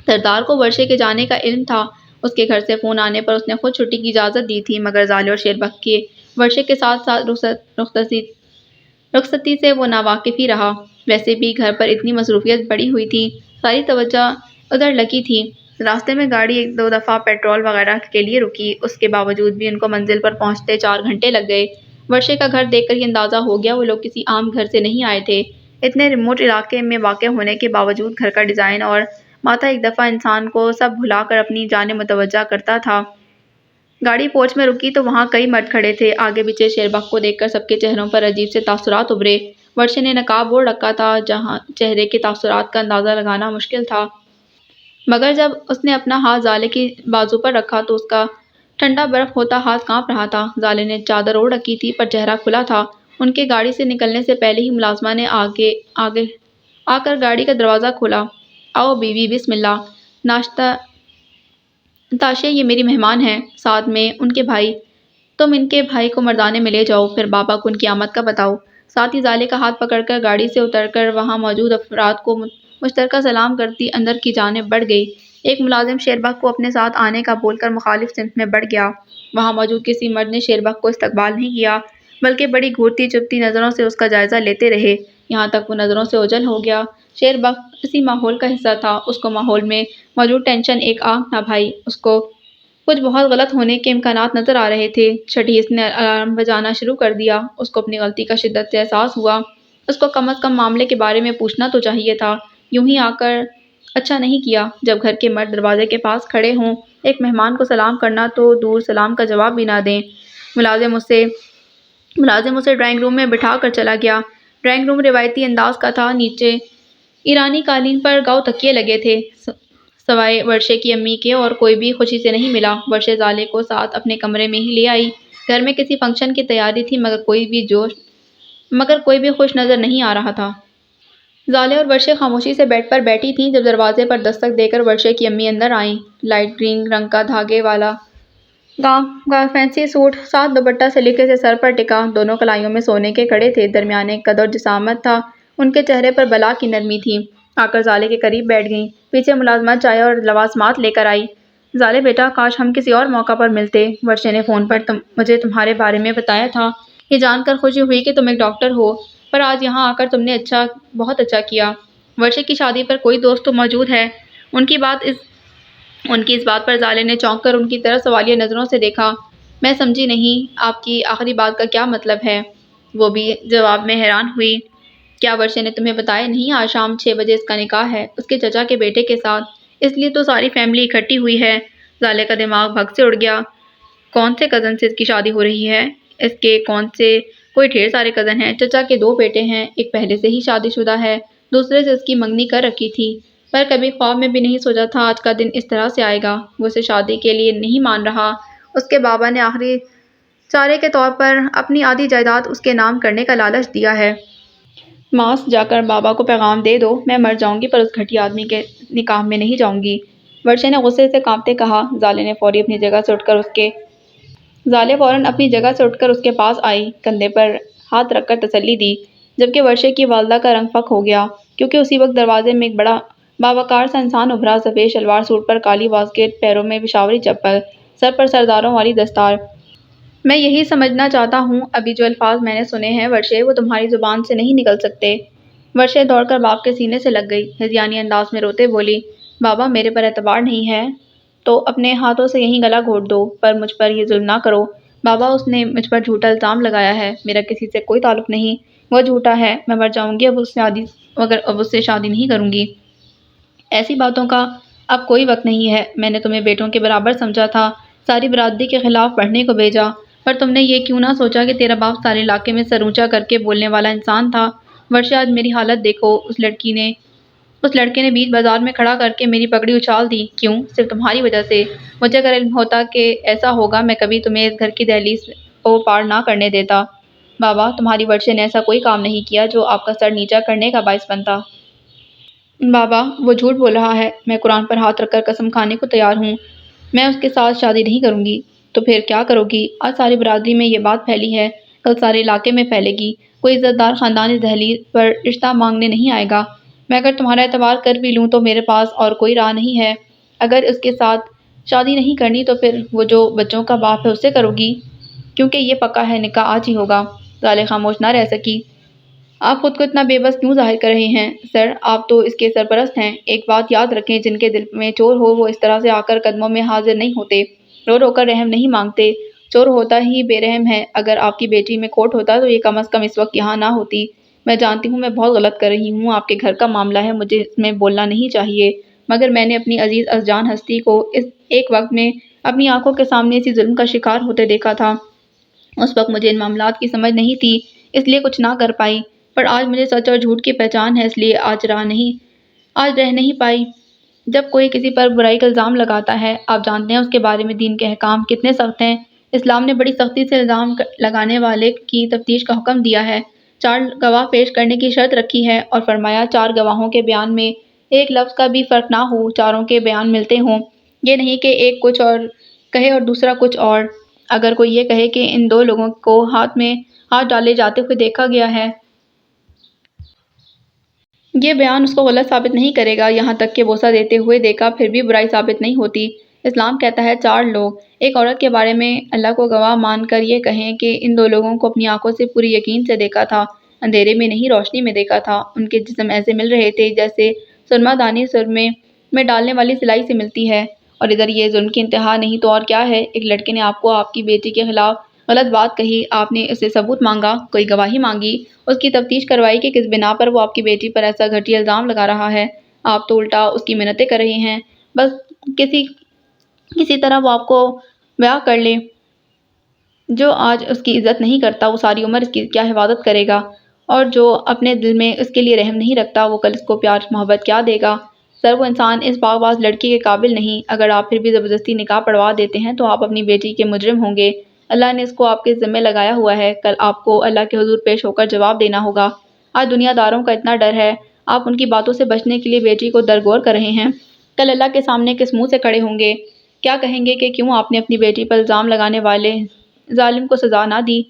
سردار کو ورشے کے جانے کا علم تھا، اس کے گھر سے فون آنے پر اس نے خود چھٹی کی اجازت دی تھی، مگر زالے اور شیربگ کے ورشے کے ساتھ رخصتی سے وہ ناواقف ہی رہا۔ ویسے بھی گھر پر اتنی مصروفیت پڑی ہوئی تھی، ساری توجہ ادھر لگی تھی۔ راستے میں گاڑی ایک دو دفعہ پیٹرول وغیرہ کے لیے رکی، اس کے باوجود بھی ان کو منزل پر پہنچتے 4 گھنٹے لگ گئے۔ ورشے کا گھر دیکھ کر ہی اندازہ ہو گیا وہ لوگ کسی عام گھر سے نہیں آئے تھے۔ اتنے ریموٹ علاقے میں واقع ہونے کے باوجود گھر کا ڈیزائن اور ماتھا ایک دفعہ انسان کو سب بھلا کر اپنی جانب متوجہ کرتا تھا۔ گاڑی پوچھ میں رکی تو وہاں کئی مرد کھڑے تھے، آگے پیچھے۔ شیربگ کو دیکھ کر سب کے چہروں پر عجیب سے تاثرات ابھرے۔ ورشے نے نقاب اوڑھ رکھا تھا، جہاں چہرے کے تاثرات کا اندازہ لگانا مشکل تھا، مگر جب اس نے اپنا ہاتھ زالے کی بازو پر رکھا تو اس کا ٹھنڈا برف ہوتا ہاتھ کانپ رہا تھا۔ زالے نے چادر اوڑھ رکھی تھی پر چہرہ کھلا تھا۔ ان کے گاڑی سے نکلنے سے پہلے ہی ملازمہ نے آگے آ کر گاڑی کا دروازہ کھولا۔ آؤ بیوی، بسم اللہ، تاشے، یہ میری مہمان ہیں، ساتھ میں ان کے بھائی، تم ان کے بھائی کو مردانے میں لے جاؤ، پھر بابا کو ان کی آمد کا بتاؤ۔ ساتھ ہی زالے کا ہاتھ پکڑ کر گاڑی سے اتر کر وہاں موجود افراد کو مشترکہ سلام کرتی اندر کی جانب بڑھ گئی۔ ایک ملازم شیربگ کو اپنے ساتھ آنے کا بول کر مخالف سمت میں بڑھ گیا۔ وہاں موجود کسی مرد نے شیربگ کو استقبال نہیں کیا، بلکہ بڑی گھورتی چبھتی نظروں سے اس کا جائزہ لیتے رہے، یہاں تک وہ نظروں سے اوجھل ہو گیا۔ شیربگ اسی ماحول کا حصہ تھا، اس کو ماحول میں موجود ٹینشن ایک آنکھ نہ بھائی، اس کو کچھ بہت غلط ہونے کے امکانات نظر آ رہے تھے۔ چھٹی اس نے الارم بجانا شروع کر دیا۔ اس کو اپنی غلطی کا شدت سے احساس ہوا۔ اس کو کم از کم معاملے کے بارے میں پوچھنا تو چاہیے تھا، یوں ہی آ کر اچھا نہیں کیا۔ جب گھر کے مرد دروازے کے پاس کھڑے ہوں، ایک مہمان کو سلام کرنا تو دور سلام کا جواب بھی نہ دیں۔ ملازم اسے ڈرائنگ روم میں بٹھا کر چلا گیا۔ ڈرائنگ روم روایتی انداز کا تھا، نیچے ایرانی قالین پر گاؤ تکیے لگے تھے۔ سوائے ورشے کی امی کے اور کوئی بھی خوشی سے نہیں ملا۔ ورشے زالے کو ساتھ اپنے کمرے میں ہی لے آئی۔ گھر میں کسی فنکشن کی تیاری تھی، مگر کوئی بھی خوش نظر نہیں آ رہا تھا۔ زالے اور ورشے خاموشی سے بیڈ پر بیٹھی تھیں جب دروازے پر دستک دے کر ورشے کی امی اندر آئیں۔ لائٹ گرین رنگ کا دھاگے والا فینسی سوٹ، ساتھ دوپٹہ سلیقے سے سر پر ٹکا، دونوں کلائیوں میں سونے کے کڑے تھے، درمیانے قد اور جسامت تھا، ان کے چہرے پر بلا کی نرمی تھی۔ آ کر زالے کے قریب بیٹھ گئیں۔ پیچھے ملازمہ چائے اور لوازمات لے کر آئی۔ زالے بیٹا، کاش ہم کسی اور موقع پر ملتے، ورشے نے فون پر مجھے تمہارے بارے میں بتایا تھا، یہ جان کر خوشی ہوئی کہ تم ایک ڈاکٹر ہو، پر آج یہاں آ کر تم نے بہت اچھا کیا۔ ورشے کی شادی پر کوئی دوست تو موجود ہے؟ ان کی اس بات پر زالے نے چونک کر ان کی طرف سوالیہ نظروں سے دیکھا۔ میں سمجھی نہیں، آپ کی آخری بات کا کیا مطلب ہے؟ وہ بھی جواب میں حیران ہوئی۔ کیا ورشے نے تمہیں بتایا نہیں؟ آج شام 6 بجے اس کا نکاح ہے، اس کے چچا کے بیٹے کے ساتھ، اس لیے تو ساری فیملی اکٹھی ہوئی ہے۔ زالے کا دماغ بھگ سے اڑ گیا۔ کون سے کزن سے اس کی شادی ہو رہی ہے؟ اس کے کون سے کوئی ڈھیر سارے کزن ہیں، چچا کے 2 بیٹے ہیں، ایک پہلے سے ہی شادی شدہ ہے، دوسرے سے اس کی منگنی کر رکھی تھی، پر کبھی خواب میں بھی نہیں سوچا تھا آج کا دن اس طرح سے آئے گا۔ وہ اسے شادی کے لیے نہیں مان رہا۔ اس کے بابا نے آخری چارے کے طور پر اپنی آدھی جائیداد اس کے نام کرنے کا لالچ دیا ہے۔ ماس جا کر بابا کو پیغام دے دو، میں مر جاؤں گی پر اس گھٹیا آدمی کے نکاح میں نہیں جاؤں گی۔ ورشے نے غصے سے کانپتے کہا۔ زالے نے فوراً اپنی جگہ سے اٹھ کر اس کے پاس آئی، کندھے پر ہاتھ رکھ کر تسلی دی، جبکہ ورشے کی والدہ کا رنگ فک ہو گیا، کیونکہ اسی وقت دروازے میں ایک بڑا باوقار سا انسان ابھرا، سفید شلوار سوٹ پر کالی واسکٹ، پیروں میں پشاوری چپل، سر پر سرداروں والی دستار۔ میں یہی سمجھنا چاہتا ہوں، ابھی جو الفاظ میں نے سنے ہیں ورشے، وہ تمہاری زبان سے نہیں نکل سکتے۔ ورشے دوڑ کر باپ کے سینے سے لگ گئی، ہذیانی انداز میں روتے بولی، بابا میرے پر اعتبار نہیں ہے تو اپنے ہاتھوں سے یہیں گلا گھونٹ دو، پر مجھ پر یہ ظلم نہ کرو۔ بابا اس نے مجھ پر جھوٹا الزام لگایا ہے، میرا کسی سے کوئی تعلق نہیں، وہ جھوٹا ہے، میں مر جاؤں گی اب اس سے شادی نہیں کروں گی۔ ایسی باتوں کا اب کوئی وقت نہیں ہے، میں نے تمہیں بیٹوں کے برابر سمجھا تھا، ساری برادری کے خلاف پڑھنے کو بھیجا، پر تم نے یہ کیوں نہ سوچا کہ تیرا باپ سارے علاقے میں سر اونچا کر کے بولنے والا انسان تھا۔ ورشہ آج میری حالت دیکھو، اس لڑکے نے بیچ بازار میں کھڑا کر کے میری پگڑی اچھال دی، کیوں؟ صرف تمہاری وجہ سے۔ مجھے اگر علم ہوتا کہ ایسا ہوگا میں کبھی تمہیں اس گھر کی دہلیز کو پار نہ کرنے دیتا۔ بابا تمہاری ورشے نے ایسا کوئی کام نہیں کیا جو آپ کا سر نیچا کرنے کا باعث بنتا۔ بابا وہ جھوٹ بول رہا ہے، میں قرآن پر ہاتھ رکھ کر قسم کھانے کو تیار ہوں، میں اس کے ساتھ شادی نہیں کروں گی۔ تو پھر کیا کرو گی؟ آج ساری برادری میں یہ بات پھیلی ہے، کل سارے علاقے میں پھیلے گی، کوئی عزت دار خاندان اس دہلیز پر رشتہ مانگنے نہیں آئے گا۔ میں اگر تمہارا اعتبار کر بھی لوں تو میرے پاس اور کوئی راہ نہیں ہے، اگر اس کے ساتھ شادی نہیں کرنی تو پھر وہ جو بچوں کا باپ ہے اس سے کرو گی، کیونکہ یہ پکا ہے نکاح آج ہی ہوگا۔ زالے خاموش نہ رہ سکی۔ آپ خود کو اتنا بے بس کیوں ظاہر کر رہے ہیں؟ سر آپ تو اس کے سرپرست ہیں، ایک بات یاد رکھیں، جن کے دل میں چور ہو وہ اس طرح سے آ کر قدموں میں حاضر نہیں ہوتے، رو رو کر رحم نہیں مانگتے، چور ہوتا ہی بے رحم ہے۔ اگر آپ کی بیٹی میں کھوٹ ہوتا تو یہ کم از کم اس وقت یہاں نہ ہوتی۔ میں جانتی ہوں میں بہت غلط کر رہی ہوں، آپ کے گھر کا معاملہ ہے، مجھے اس میں بولنا نہیں چاہیے، مگر میں نے اپنی عزیز ازجان ہستی کو اس ایک وقت میں اپنی آنکھوں کے سامنے اسی ظلم کا شکار ہوتے دیکھا تھا۔ اس وقت مجھے ان معاملات کی سمجھ نہیں تھی، اس لیے کچھ نہ کر پائی، پر آج مجھے سچ اور جھوٹ کی پہچان ہے، اس لیے آج رہ نہیں پائی۔ جب کوئی کسی پر برائی کا الزام لگاتا ہے، آپ جانتے ہیں اس کے بارے میں دین کے احکام کتنے سخت ہیں۔ اسلام نے بڑی سختی سے الزام لگانے والے کی تفتیش کا حکم دیا ہے، 4 گواہ پیش کرنے کی شرط رکھی ہے، اور فرمایا 4 گواہوں کے بیان میں ایک لفظ کا بھی فرق نہ ہو، چاروں کے بیان ملتے ہوں، یہ نہیں کہ ایک کچھ اور کہے اور دوسرا کچھ اور۔ اگر کوئی یہ کہے کہ ان 2 لوگوں کو ہاتھ میں ہاتھ ڈالے جاتے ہوئے دیکھا گیا ہے، یہ بیان اس کو غلط ثابت نہیں کرے گا، یہاں تک کہ بوسہ دیتے ہوئے دیکھا پھر بھی برائی ثابت نہیں ہوتی۔ اسلام کہتا ہے 4 لوگ ایک عورت کے بارے میں اللہ کو گواہ مان کر یہ کہیں کہ ان 2 لوگوں کو اپنی آنکھوں سے پوری یقین سے دیکھا تھا، اندھیرے میں نہیں روشنی میں دیکھا تھا، ان کے جسم ایسے مل رہے تھے جیسے سرما دانی سرمے میں ڈالنے والی سلائی سے ملتی ہے، اور ادھر یہ ظلم کی انتہا نہیں تو اور کیا ہے۔ ایک لڑکے نے آپ کو آپ کی بیٹی کے خلاف غلط بات کہی، آپ نے اس سے ثبوت مانگا، کوئی گواہی مانگی، اس کی تفتیش کروائی کہ کس بنا پر وہ آپ کی بیٹی پر ایسا گھٹیا الزام لگا رہا ہے، آپ تو الٹا اس کی منتیں کر رہے ہیں، بس کسی طرح وہ آپ کو بیاہ کر لے۔ جو آج اس کی عزت نہیں کرتا وہ ساری عمر اس کی کیا حفاظت کرے گا، اور جو اپنے دل میں اس کے لیے رحم نہیں رکھتا وہ کل اس کو پیار محبت کیا دے گا؟ سر وہ انسان اس پاک باز لڑکی کے قابل نہیں، اگر آپ پھر بھی زبردستی نکاح پڑھوا دیتے ہیں تو آپ اپنی بیٹی کے مجرم ہوں گے، اللہ نے اس کو آپ کے ذمہ لگایا ہوا ہے، کل آپ کو اللہ کے حضور پیش ہو کر جواب دینا ہوگا۔ آج دنیا داروں کا اتنا ڈر ہے، آپ ان کی باتوں سے بچنے کے لیے بیٹی کو درگور کر رہے ہیں، کل اللہ کے سامنے کس منہ سے کھڑے ہوں گے؟ کیا کہیں گے کہ کیوں آپ نے اپنی بیٹی پر الزام لگانے والے ظالم کو سزا نہ دی؟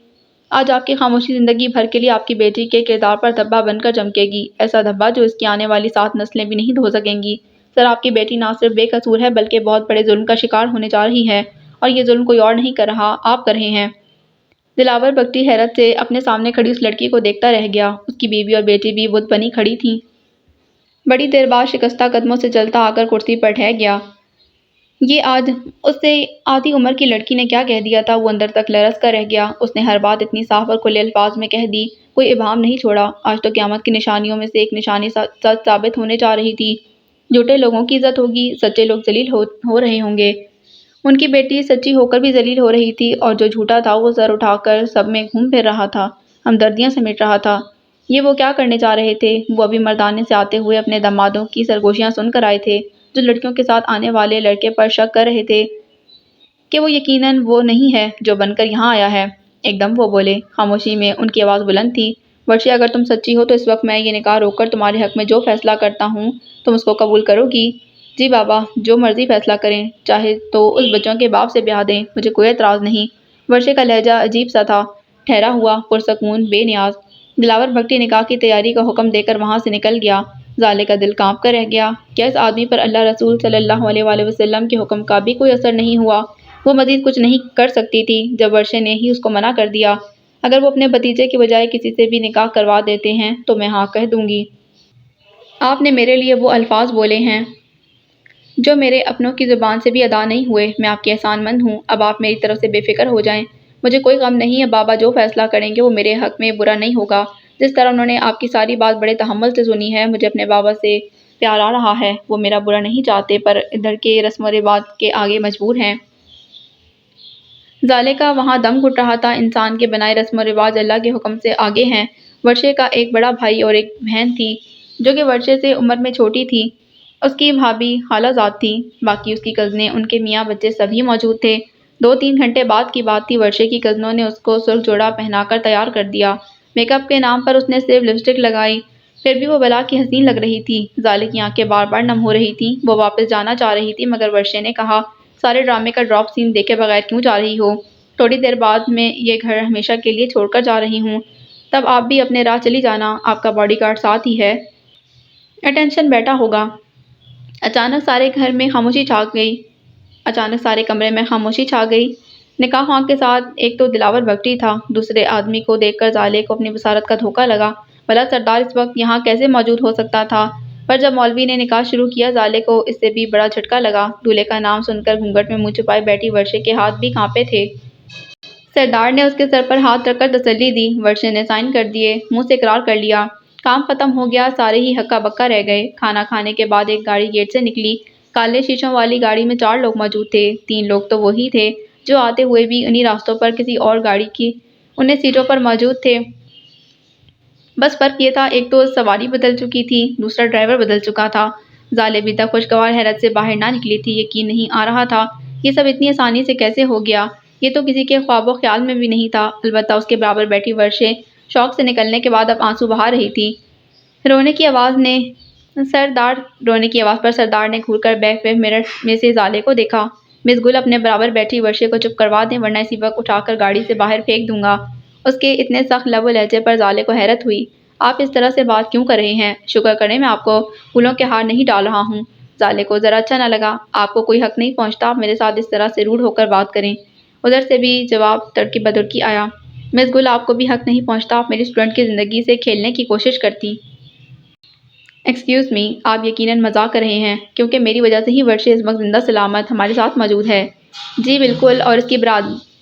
آج آپ کی خاموشی زندگی بھر کے لیے آپ کی بیٹی کے کردار پر دھبا بن کر چمکے گی، ایسا دھبا جو اس کی آنے والی 7 نسلیں بھی نہیں دھو سکیں گی۔ سر آپ کی بیٹی نہ صرف بے قصور ہے بلکہ بہت بڑے ظلم کا شکار ہونے جا رہی ہے، اور یہ ظلم کوئی اور نہیں کر رہا، آپ کر رہے ہیں۔ دلاور بگٹی حیرت سے اپنے سامنے کھڑی اس لڑکی کو دیکھتا رہ گیا، اس کی بیوی اور بیٹی بھی بت بنی کھڑی تھیں۔ بڑی دیر بعد شکستہ قدموں سے چلتا آ کر کرسی پر ٹھہر گیا۔ یہ آج اس سے آدھی عمر کی لڑکی نے کیا کہہ دیا تھا، وہ اندر تک لرز کر رہ گیا۔ اس نے ہر بات اتنی صاف اور کھلے الفاظ میں کہہ دی، کوئی ابہام نہیں چھوڑا۔ آج تو قیامت کی نشانیوں میں سے ایک نشانی سچ ثابت ہونے جا رہی تھی، جھوٹے لوگوں کی عزت ہوگی، سچے لوگ ذلیل ہو رہے ہوں گے۔ ان کی بیٹی سچی ہو کر بھی ذلیل ہو رہی تھی، اور جو جھوٹا تھا وہ سر اٹھا کر سب میں گھوم پھر رہا تھا، ہمدردیاں سمیٹ رہا تھا۔ یہ وہ کیا کرنے جا رہے تھے؟ وہ ابھی مردانے سے آتے ہوئے اپنے دامادوں کی سرگوشیاں سن کر آئے تھے، جو لڑکیوں کے ساتھ آنے والے لڑکے پر شک کر رہے تھے کہ وہ یقیناً وہ نہیں ہے جو بن کر یہاں آیا ہے۔ ایک دم وہ بولے۔ خاموشی میں ان کی آواز بلند تھی، ورشے اگر تم سچی ہو تو اس وقت میں یہ نکاح روک کر تمہارے حق میں جو فیصلہ کرتا ہوں تم اس کو قبول کرو گی؟ جی بابا، جو مرضی فیصلہ کریں، چاہے تو اس بچوں کے باپ سے بیاہ دیں، مجھے کوئی اعتراض نہیں۔ ورشے کا لہجہ عجیب سا تھا، ٹھہرا ہوا، پرسکون، بے نیاز۔ دلاور بھگتی نکاح کی تیاری کا حکم دے کر وہاں سے نکل گیا۔ زالے کا دل کانپ کر رہ گیا۔ کیا اس آدمی پر اللہ رسول صلی اللہ علیہ وآلہ وسلم کے حکم کا بھی کوئی اثر نہیں ہوا؟ وہ مزید کچھ نہیں کر سکتی تھی جب ورشے نے ہی اس کو منع کر دیا۔ اگر وہ اپنے بھتیجے کے بجائے کسی سے بھی نکاح کروا دیتے ہیں تو میں ہاں کہہ دوں گی۔ آپ نے میرے لیے وہ الفاظ بولے ہیں جو میرے اپنوں کی زبان سے بھی ادا نہیں ہوئے۔ میں آپ کی احسان مند ہوں، اب آپ میری طرف سے بے فکر ہو جائیں۔ مجھے کوئی غم نہیں ہے، بابا جو فیصلہ کریں گے وہ میرے حق میں برا نہیں ہوگا۔ جس طرح انہوں نے آپ کی ساری بات بڑے تحمل سے سنی ہے، مجھے اپنے بابا سے پیار آ رہا ہے۔ وہ میرا برا نہیں چاہتے پر ادھر کے رسم و رواج کے آگے مجبور ہیں۔ زالے کا وہاں دم گھٹ رہا تھا۔ انسان کے بنائے رسم و رواج اللہ کے حکم سے آگے ہیں۔ ورشے کا ایک بڑا بھائی اور ایک بہن تھی جو کہ ورشے سے عمر میں چھوٹی تھی۔ اس کی بھابھی خالہ زاد تھی، باقی اس کی کزنیں، ان کے میاں بچے سبھی موجود تھے۔ 2-3 گھنٹے بعد کی بات تھی، ورشے کی کزنوں نے اس کو سرخ جوڑا پہنا کر تیار کر دیا۔ میک اپ کے نام پر اس نے صرف لپسٹک لگائی، پھر بھی وہ بلا کی حسین لگ رہی تھی۔ زالے کی آنکھیں بار بار نم ہو رہی تھیں، وہ واپس جانا چاہ رہی تھی مگر ورشے نے کہا، سارے ڈرامے کا ڈراپ سین دیکھے بغیر کیوں جا رہی ہو؟ تھوڑی دیر بعد میں یہ گھر ہمیشہ کے لیے چھوڑ کر جا رہی ہوں، تب آپ بھی اپنے راہ چلی جانا، آپ کا باڈی گارڈ ساتھ ہی ہے۔ اٹینشن بیٹھا ہوگا۔ اچانک سارے گھر میں خاموشی چھا گئی۔ اچانک سارے کمرے میں خاموشی چھا گئی۔ نکاح خواب کے ساتھ ایک تو دلاور بھگتی تھا، دوسرے آدمی کو دیکھ کر زالے کو اپنی بصارت کا دھوکا لگا۔ بھلا سردار اس وقت یہاں کیسے موجود ہو سکتا تھا؟ پر جب مولوی نے نکاح شروع کیا زالے کو اس سے بھی بڑا جھٹکا لگا۔ دولہے کا نام سن کر گھونگھٹ میں منہ چھپائے بیٹھی ورشے کے ہاتھ بھی کانپے تھے۔ سردار نے اس کے سر پر ہاتھ رکھ کر تسلی دی۔ ورشے نے سائن کر دیے، منہ سے اقرار کر لیا۔ کام ختم ہو گیا، سارے ہی ہکا بکا رہ گئے۔ کھانا کھانے کے بعد ایک گاڑی گیٹ سے نکلی۔ کالے شیشوں والی گاڑی میں 4 لوگ موجود تھے۔ 3 لوگ تو وہی تھے جو آتے ہوئے بھی انہی راستوں پر کسی اور گاڑی کی انہیں سیٹوں پر موجود تھے۔ بس فرق یہ تھا ایک تو سواری بدل چکی تھی، دوسرا ڈرائیور بدل چکا تھا۔ زالے بھی تک خوشگوار حیرت سے باہر نہ نکلی تھی، یقین نہیں آ رہا تھا یہ سب اتنی آسانی سے کیسے ہو گیا؟ یہ تو کسی کے خواب و خیال میں بھی نہیں تھا۔ البتہ اس کے برابر بیٹھی ورشے شوق سے نکلنے کے بعد اب آنسو بہا رہی تھی۔ رونے کی آواز پر سردار نے گھور کر بیک مرر میں سے زالے کو دیکھا۔ مس گل اپنے برابر بیٹھی ورشے کو چپ کروا دیں ورنہ اسی وقت اٹھا کر گاڑی سے باہر پھینک دوں گا۔ اس کے اتنے سخت لب و لہجے پر زالے کو حیرت ہوئی۔ آپ اس طرح سے بات کیوں کر رہے ہیں؟ شکر کریں میں آپ کو پھولوں کے ہار نہیں ڈال رہا ہوں۔ زالے کو ذرا اچھا نہ لگا۔ آپ کو کوئی حق نہیں پہنچتا آپ میرے ساتھ اس طرح سے روڈ ہو کر بات کریں۔ ادھر سے بھی جواب تڑکی بدڑکی آیا، مس گل آپ کو بھی حق نہیں پہنچتا آپ میری اسٹوڈنٹ کی زندگی سے کھیلنے کی کوشش کرتی۔ ایکسکیوز می، آپ یقیناً مذاق کر رہے ہیں کیونکہ میری وجہ سے ہی ورشے اس وقت زندہ سلامت ہمارے ساتھ موجود ہے۔ جی بالکل، اور اس کی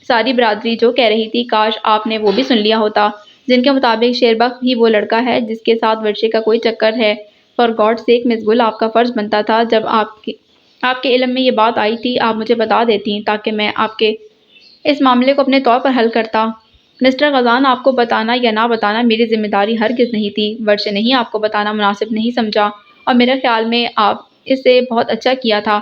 ساری برادری جو کہہ رہی تھی کاش آپ نے وہ بھی سن لیا ہوتا، جن کے مطابق شیربخت ہی وہ لڑکا ہے جس کے ساتھ ورشے کا کوئی چکر ہے۔ فار گاڈ سیک مس گل، آپ کا فرض بنتا تھا جب آپ کے علم میں یہ بات آئی تھی آپ مجھے بتا دیتی تاکہ میں آپ کے اس معاملے کو اپنے طور پر حل کرتا۔ مسٹر غزان، آپ کو بتانا یا نہ بتانا میری ذمہ داری ہرگز نہیں تھی۔ ورشے نے ہی آپ کو بتانا مناسب نہیں سمجھا اور میرے خیال میں آپ اس سے بہت اچھا کیا تھا۔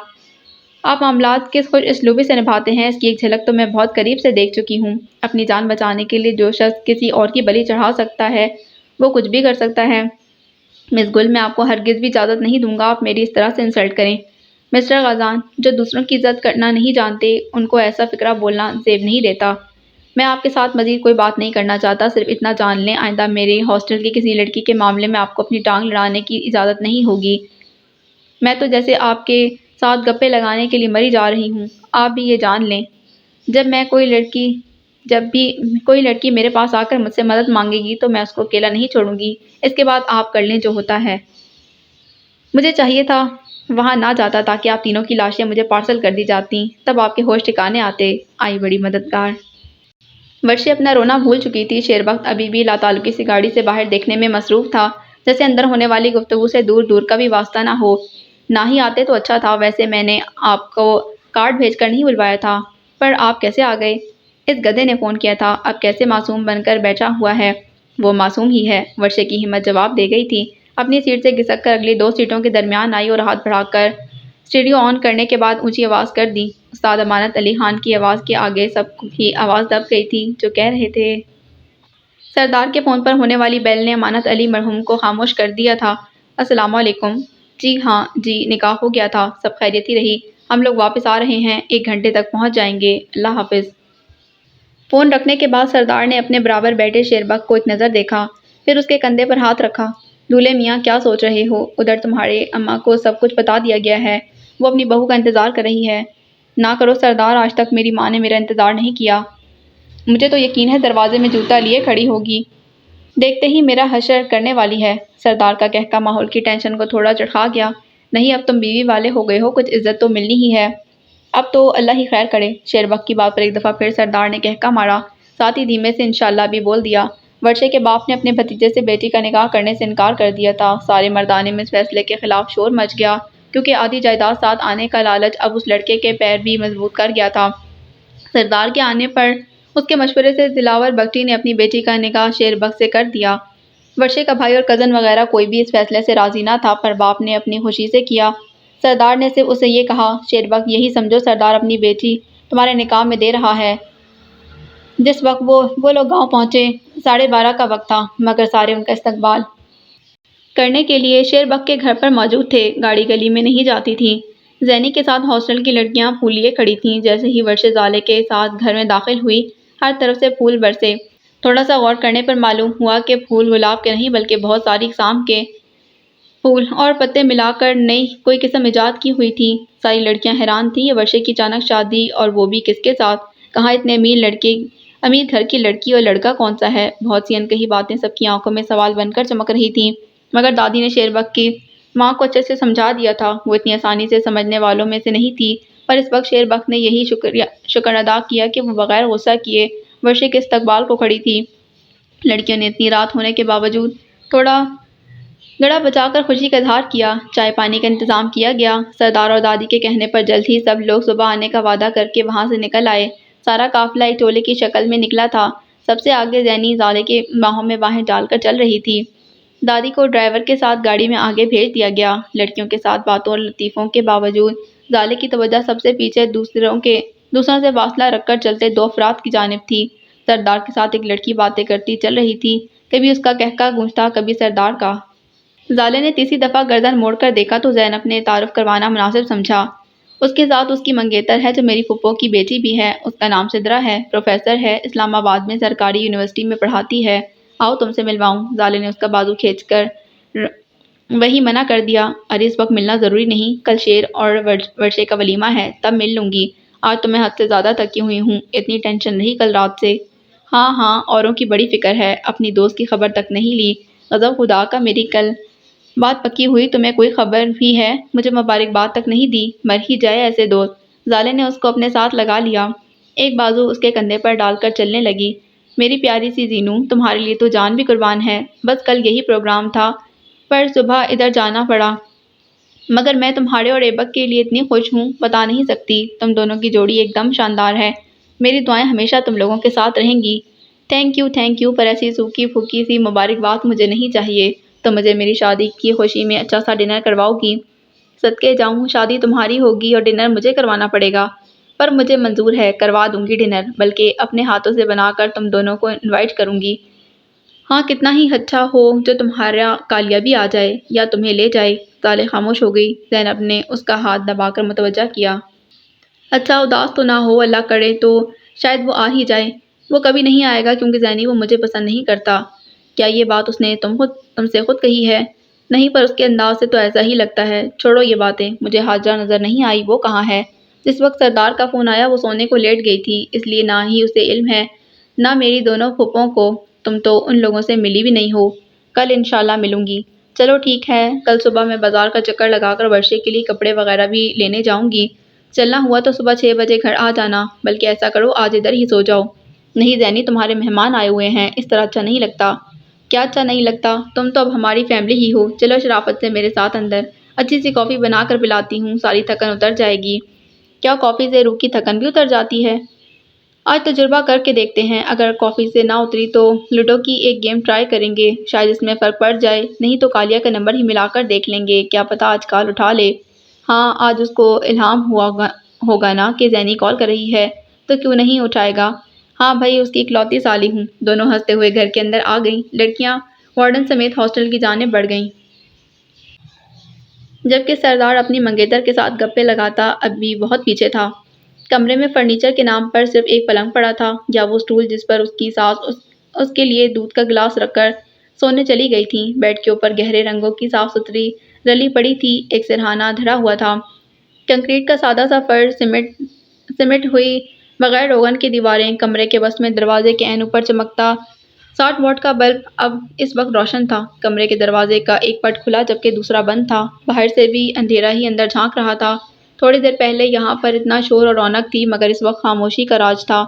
آپ معاملات کس خوش اسلوبی سے نبھاتے ہیں اس کی ایک جھلک تو میں بہت قریب سے دیکھ چکی ہوں۔ اپنی جان بچانے کے لیے جو شخص کسی اور کی بلی چڑھا سکتا ہے وہ کچھ بھی کر سکتا ہے۔ مس گل، میں آپ کو ہرگز بھی اجازت نہیں دوں گا آپ میری اس طرح سے انسلٹ کریں۔ مسٹر غزان، جو دوسروں کی عزت کرنا نہیں جانتے ان کو ایسا فقرہ بولنا زیب نہیں دیتا۔ میں آپ کے ساتھ مزید کوئی بات نہیں کرنا چاہتا، صرف اتنا جان لیں آئندہ میرے ہاسٹل کی کسی لڑکی کے معاملے میں آپ کو اپنی ٹانگ لڑانے کی اجازت نہیں ہوگی۔ میں تو جیسے آپ کے ساتھ گپے لگانے کے لیے مری جا رہی ہوں۔ آپ بھی یہ جان لیں جب بھی کوئی لڑکی میرے پاس آ کر مجھ سے مدد مانگے گی تو میں اس کو اکیلا نہیں چھوڑوں گی، اس کے بعد آپ کر لیں جو ہوتا ہے۔ مجھے چاہیے تھا وہاں نہ جاتا تاکہ آپ تینوں کی لاشیں مجھے پارسل کر دی جاتیں، تب آپ کے ہوش ٹھکانے آتے۔ آئی بڑی مددگار۔ ورشے اپنا رونا بھول چکی تھی۔ شیربخت ابھی بھی لاتعلقی سی گاڑی سے باہر دیکھنے میں مصروف تھا، جیسے اندر ہونے والی گفتگو سے دور دور کا بھی واسطہ نہ ہو۔ نہ ہی آتے تو اچھا تھا، ویسے میں نے آپ کو کارڈ بھیج کر نہیں بلوایا تھا۔ پر آپ کیسے آ گئے؟ اس گدھے نے فون کیا تھا، اب کیسے معصوم بن کر بیٹھا ہوا ہے۔ وہ معصوم ہی ہے، ورشے کی ہمت جواب دے گئی تھی۔ اپنی سیٹ سے گھسک کر اگلی 2 سیٹوں کے درمیان آئی اور ہاتھ بڑھا کر اسٹیریو آن کرنے کے بعد اونچی آواز کر دی۔ استاد امانت علی خان کی آواز کے آگے سب کی آواز دب گئی تھی جو کہہ رہے تھے۔ سردار کے فون پر ہونے والی بیل نے امانت علی مرحوم کو خاموش کر دیا تھا۔ السلام علیکم۔ جی ہاں جی، نکاح ہو گیا تھا، سب خیریت ہی رہی۔ ہم لوگ واپس آ رہے ہیں، 1 گھنٹے تک پہنچ جائیں گے، اللہ حافظ۔ فون رکھنے کے بعد سردار نے اپنے برابر بیٹھے شیربک کو ایک نظر دیکھا، پھر اس کے کندھے پر ہاتھ رکھا۔ دولہے میاں کیا سوچ رہے ہو؟ ادھر تمہارے اماں کو سب کچھ بتا دیا گیا ہے، وہ اپنی بہو کا انتظار کر رہی ہے۔ نہ کرو سردار، آج تک میری ماں نے میرا انتظار نہیں کیا۔ مجھے تو یقین ہے دروازے میں جوتا لیے کھڑی ہوگی، دیکھتے ہی میرا حشر کرنے والی ہے۔ سردار کا کہکا ماحول کی ٹینشن کو تھوڑا چڑھا گیا۔ نہیں، اب تم بیوی والے ہو گئے ہو، کچھ عزت تو ملنی ہی ہے۔ اب تو اللہ ہی خیر کرے۔ شیربک کی بات پر ایک دفعہ پھر سردار نے کہکا مارا، ساتھ ہی دھیمے سے انشاءاللہ بھی بول دیا۔ ورشے کے باپ نے اپنے بھتیجے سے بیٹی کا نکاح کرنے سے انکار کر دیا تھا۔ سارے مردانے میں اس فیصلے کے خلاف شور مچ گیا، کیونکہ آدھی جائیداد ساتھ آنے کا لالچ اب اس لڑکے کے پیر بھی مضبوط کر گیا تھا۔ سردار کے آنے پر اس کے مشورے سے دلاور بگٹی نے اپنی بیٹی کا نکاح شیربک سے کر دیا۔ ورشے کا بھائی اور کزن وغیرہ کوئی بھی اس فیصلے سے راضی نہ تھا، پر باپ نے اپنی خوشی سے کیا۔ سردار نے صرف اسے یہ کہا، شیربک یہی سمجھو سردار اپنی بیٹی تمہارے نکاح میں دے رہا ہے۔ جس وقت وہ لوگ گاؤں پہنچے 12:30 کا وقت تھا، مگر سارے ان کا استقبال کرنے کے لیے شیربک کے گھر پر موجود تھے۔ گاڑی گلی میں نہیں جاتی تھی۔ زینی کے ساتھ ہاسٹل کی لڑکیاں پھول لیے کھڑی تھیں۔ جیسے ہی ورشے زالے کے ساتھ گھر میں داخل ہوئی، ہر طرف سے پھول برسے۔ تھوڑا سا غور کرنے پر معلوم ہوا کہ پھول گلاب کے نہیں بلکہ بہت ساری اقسام کے پھول اور پتے ملا کر نئی کوئی قسم ایجاد کی ہوئی تھی۔ ساری لڑکیاں حیران تھیں، یہ ورشے کی اچانک شادی، اور وہ بھی کس کے ساتھ؟ کہاں اتنے امیر گھر کی لڑکی اور لڑکا کون سا ہے؟ بہت سی انکہی باتیں سب کی آنکھوں میں سوال بن کر چمک رہی تھیں، مگر دادی نے شیربک کی ماں کو اچھے سے سمجھا دیا تھا۔ وہ اتنی آسانی سے سمجھنے والوں میں سے نہیں تھی، پر اس وقت شیربک نے یہی شکر ادا کیا کہ وہ بغیر غصہ کیے ورشے کے استقبال کو کھڑی تھی۔ لڑکیوں نے اتنی رات ہونے کے باوجود تھوڑا گڑا بچا کر خوشی کا اظہار کیا۔ چائے پانی کا انتظام کیا گیا۔ سردار اور دادی کے کہنے پر جلد ہی سب لوگ صبح آنے کا وعدہ کر کے وہاں سے نکل آئے۔ سارا قافلہ ایک ٹولے کی شکل میں نکلا تھا۔ سب سے آگے زینی زالے کے باہوں میں باہیں ڈال کر چل رہی تھی۔ دادی کو ڈرائیور کے ساتھ گاڑی میں آگے بھیج دیا گیا۔ لڑکیوں کے ساتھ باتوں اور لطیفوں کے باوجود زالے کی توجہ سب سے پیچھے دوسروں سے فاصلہ رکھ کر چلتے 2 افراد کی جانب تھی۔ سردار کے ساتھ ایک لڑکی باتیں کرتی چل رہی تھی، کبھی اس کا کہکا گونجتا، کبھی سردار کا۔ زالے نے تیسری دفعہ گردن موڑ کر دیکھا تو زینب نے تعارف کروانا مناسب سمجھا۔ اس کے ساتھ اس کی منگیتر ہے جو میری پھپھو کی بیٹی بھی ہے، اس کا نام سدرا ہے، پروفیسر ہے، اسلام آباد میں سرکاری یونیورسٹی میں پڑھاتی ہے، آؤ تم سے ملواؤں۔ زالے نے اس کا بازو کھینچ کر وہی منع کر دیا۔ ارے اس وقت ملنا ضروری نہیں، کل شیر اور ورشے کا ولیمہ ہے، تب مل لوں گی۔ آج تو میں حد سے زیادہ تھکی ہوئی ہوں، اتنی ٹینشن رہی کل رات سے۔ ہاں ہاں، اوروں کی بڑی فکر ہے، اپنی دوست کی خبر تک نہیں لی۔ غضب خدا کا، میری کل بات پکی ہوئی تمہیں کوئی خبر بھی ہے؟ مجھے مبارکباد تک نہیں دی، مر ہی جائے ایسے دوست۔ زالے نے اس کو اپنے ساتھ لگا لیا، ایک بازو اس کے کندھے پر ڈال کر چلنے لگی۔ میری پیاری سی زینو، تمہارے لیے تو جان بھی قربان ہے۔ بس کل یہی پروگرام تھا، پر صبح ادھر جانا پڑا، مگر میں تمہارے اور ایبک کے لیے اتنی خوش ہوں، بتا نہیں سکتی۔ تم دونوں کی جوڑی ایک دم شاندار ہے، میری دعائیں ہمیشہ تم لوگوں کے ساتھ رہیں گی۔ تھینک یو، پر ایسی سوکھی پھوکی سی مبارکباد مجھے نہیں چاہیے۔ تو مجھے میری شادی کی خوشی میں اچھا سا ڈنر کرواؤ گی؟ صدقے جاؤں، شادی تمہاری ہوگی اور ڈنر مجھے کروانا پڑے گا، پر مجھے منظور ہے، کروا دوں گی ڈنر، بلکہ اپنے ہاتھوں سے بنا کر تم دونوں کو انوائٹ کروں گی۔ ہاں، کتنا ہی اچھا ہو جو تمہارا کالیہ بھی آ جائے یا تمہیں لے جائے۔ زالے خاموش ہو گئی۔ زینب نے اس کا ہاتھ دبا کر متوجہ کیا۔ اچھا، اداس تو نہ ہو، اللہ کرے تو شاید وہ آ ہی جائے۔ وہ کبھی نہیں آئے گا کیونکہ زینی وہ مجھے پسند نہیں کرتا۔ کیا یہ بات اس نے تم سے خود کہی ہے؟ نہیں، پر اس کے انداز سے تو ایسا ہی لگتا ہے۔ چھوڑو یہ باتیں، مجھے حاجرہ نظر نہیں آئی، وہ کہاں ہے؟ جس وقت سردار کا فون آیا وہ سونے کو لیٹ گئی تھی، اس لیے نہ ہی اسے علم ہے، نہ میری دونوں پھوپھوں کو۔ تم تو ان لوگوں سے ملی بھی نہیں ہو۔ کل انشاءاللہ ملوں گی۔ چلو ٹھیک ہے، کل صبح میں بازار کا چکر لگا کر ورشے کے لیے کپڑے وغیرہ بھی لینے جاؤں گی۔ چلنا ہوا تو صبح 6 بجے گھر آ جانا، بلکہ ایسا کرو آج ادھر ہی سو جاؤ۔ نہیں زینی، تمہارے مہمان آئے ہوئے ہیں، اس طرح اچھا نہیں لگتا۔ کیا اچھا نہیں لگتا؟ تم تو اب ہماری فیملی ہی ہو۔ چلو شرافت سے میرے ساتھ اندر، اچھی سی کافی بنا کر پلاتی ہوں، ساری تھکن اتر جائے گی۔ کیا کافی سے روح کی تھکن بھی اتر جاتی ہے؟ آج تجربہ کر کے دیکھتے ہیں، اگر کافی سے نہ اتری تو لوڈو کی ایک گیم ٹرائی کریں گے، شاید اس میں فرق پڑ جائے، نہیں تو کالیہ کا نمبر ہی ملا کر دیکھ لیں گے، کیا پتہ آج کال اٹھا لے۔ ہاں آج اس کو الہام ہوگا نا کہ زینی کال کر رہی ہے، تو کیوں نہیں اٹھائے گا۔ ہاں بھائی اس کی اکلوتی سالی ہوں۔ دونوں ہنستے ہوئے گھر کے اندر آ گئیں۔ لڑکیاں وارڈن سمیت ہاسٹل کی جانب بڑھ گئیں، جبکہ سردار اپنی منگیتر کے ساتھ گپے لگاتا اب بھی بہت پیچھے تھا۔ کمرے میں فرنیچر کے نام پر صرف ایک پلنگ پڑا تھا، یا وہ اسٹول جس پر اس کی ساس اس کے لیے دودھ کا گلاس رکھ کر سونے چلی گئی تھی۔ بیڈ کے اوپر گہرے رنگوں کی صاف ستھری رلی پڑی تھی، ایک سرہانہ دھڑا ہوا تھا۔ کنکریٹ کا سادہ سا فرش، سمٹ ہوئی بغیر روغن کی دیواریں، کمرے کے وسط میں دروازے کے عین اوپر چمکتا 60 واٹ کا بلب اب اس وقت روشن تھا۔ کمرے کے دروازے کا ایک پٹ کھلا جبکہ دوسرا بند تھا، باہر سے بھی اندھیرا ہی اندر جھانک رہا تھا۔ تھوڑی دیر پہلے یہاں پر اتنا شور اور رونق تھی، مگر اس وقت خاموشی کا راج تھا۔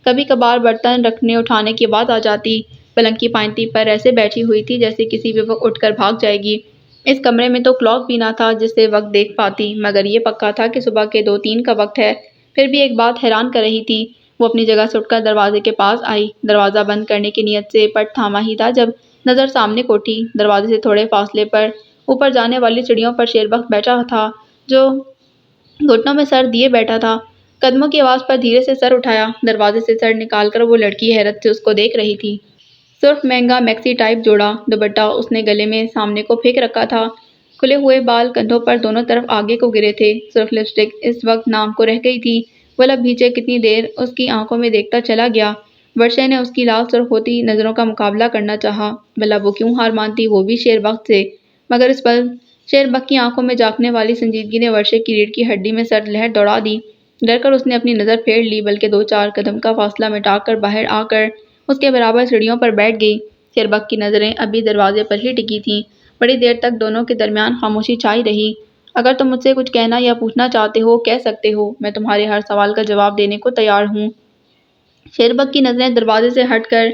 کبھی کبھار برتن رکھنے اٹھانے کی آواز آ جاتی۔ پلنگ کی پائنتی پر ایسے بیٹھی ہوئی تھی جیسے کسی بھی وقت اٹھ کر بھاگ جائے گی۔ اس کمرے میں تو کلاک بھی نہ تھا جس سے وقت دیکھ پاتی، مگر یہ پکا تھا کہ صبح کے 2-3 کا وقت ہے۔ پھر بھی ایک بات حیران کر رہی تھی۔ وہ اپنی جگہ سے اٹھ کر دروازے کے پاس آئی، دروازہ بند کرنے کی نیت سے پٹ تھاما ہی تھا جب نظر سامنے کو اٹھی۔ دروازے سے تھوڑے فاصلے پر اوپر جانے والی سیڑھیوں پر شیربخت بیٹھا تھا، جو گھٹنوں میں سر دیے بیٹھا تھا۔ قدموں کی آواز پر دھیرے سے سر اٹھایا، دروازے سے سر نکال کر وہ لڑکی حیرت سے اس کو دیکھ رہی تھی۔ سرخ مہنگا میکسی ٹائپ جوڑا دوپٹہ اس نے گلے میں سامنے کو پھینک رکھا تھا، کھلے ہوئے بال کندھوں پر دونوں طرف آگے کو گرے تھے۔ سرخ لپسٹک اس وقت نام کو رہ گئی تھی۔ وہ لب بھیجے کتنی دیر اس کی آنکھوں میں دیکھتا چلا گیا۔ ورشے نے اس کی لال سرخ ہوتی نظروں کا مقابلہ کرنا چاہا، بھلا وہ کیوں ہار مانتی، وہ بھی شیربخت سے۔ مگر اس پل شیربخت کی آنکھوں میں جھانکنے والی سنجیدگی نے ورشے کی ریڑھ کی ہڈی میں سرد لہر دوڑا دی۔ ڈر کر اس نے اپنی نظر پھیر لی، بلکہ 2-4 قدم کا فاصلہ مٹا کر باہر آ کر اس کے برابر سیڑھیوں پر بیٹھ گئی۔ شیربخت کی نظریں ابھی دروازے پر ہی ٹکی تھیں۔ بڑی دیر تک دونوں کے درمیان خاموشی چھائی رہی۔ اگر تم مجھ سے کچھ کہنا یا پوچھنا چاہتے ہو کہہ سکتے ہو، میں تمہارے ہر سوال کا جواب دینے کو تیار ہوں۔ شیربخت کی نظریں دروازے سے ہٹ کر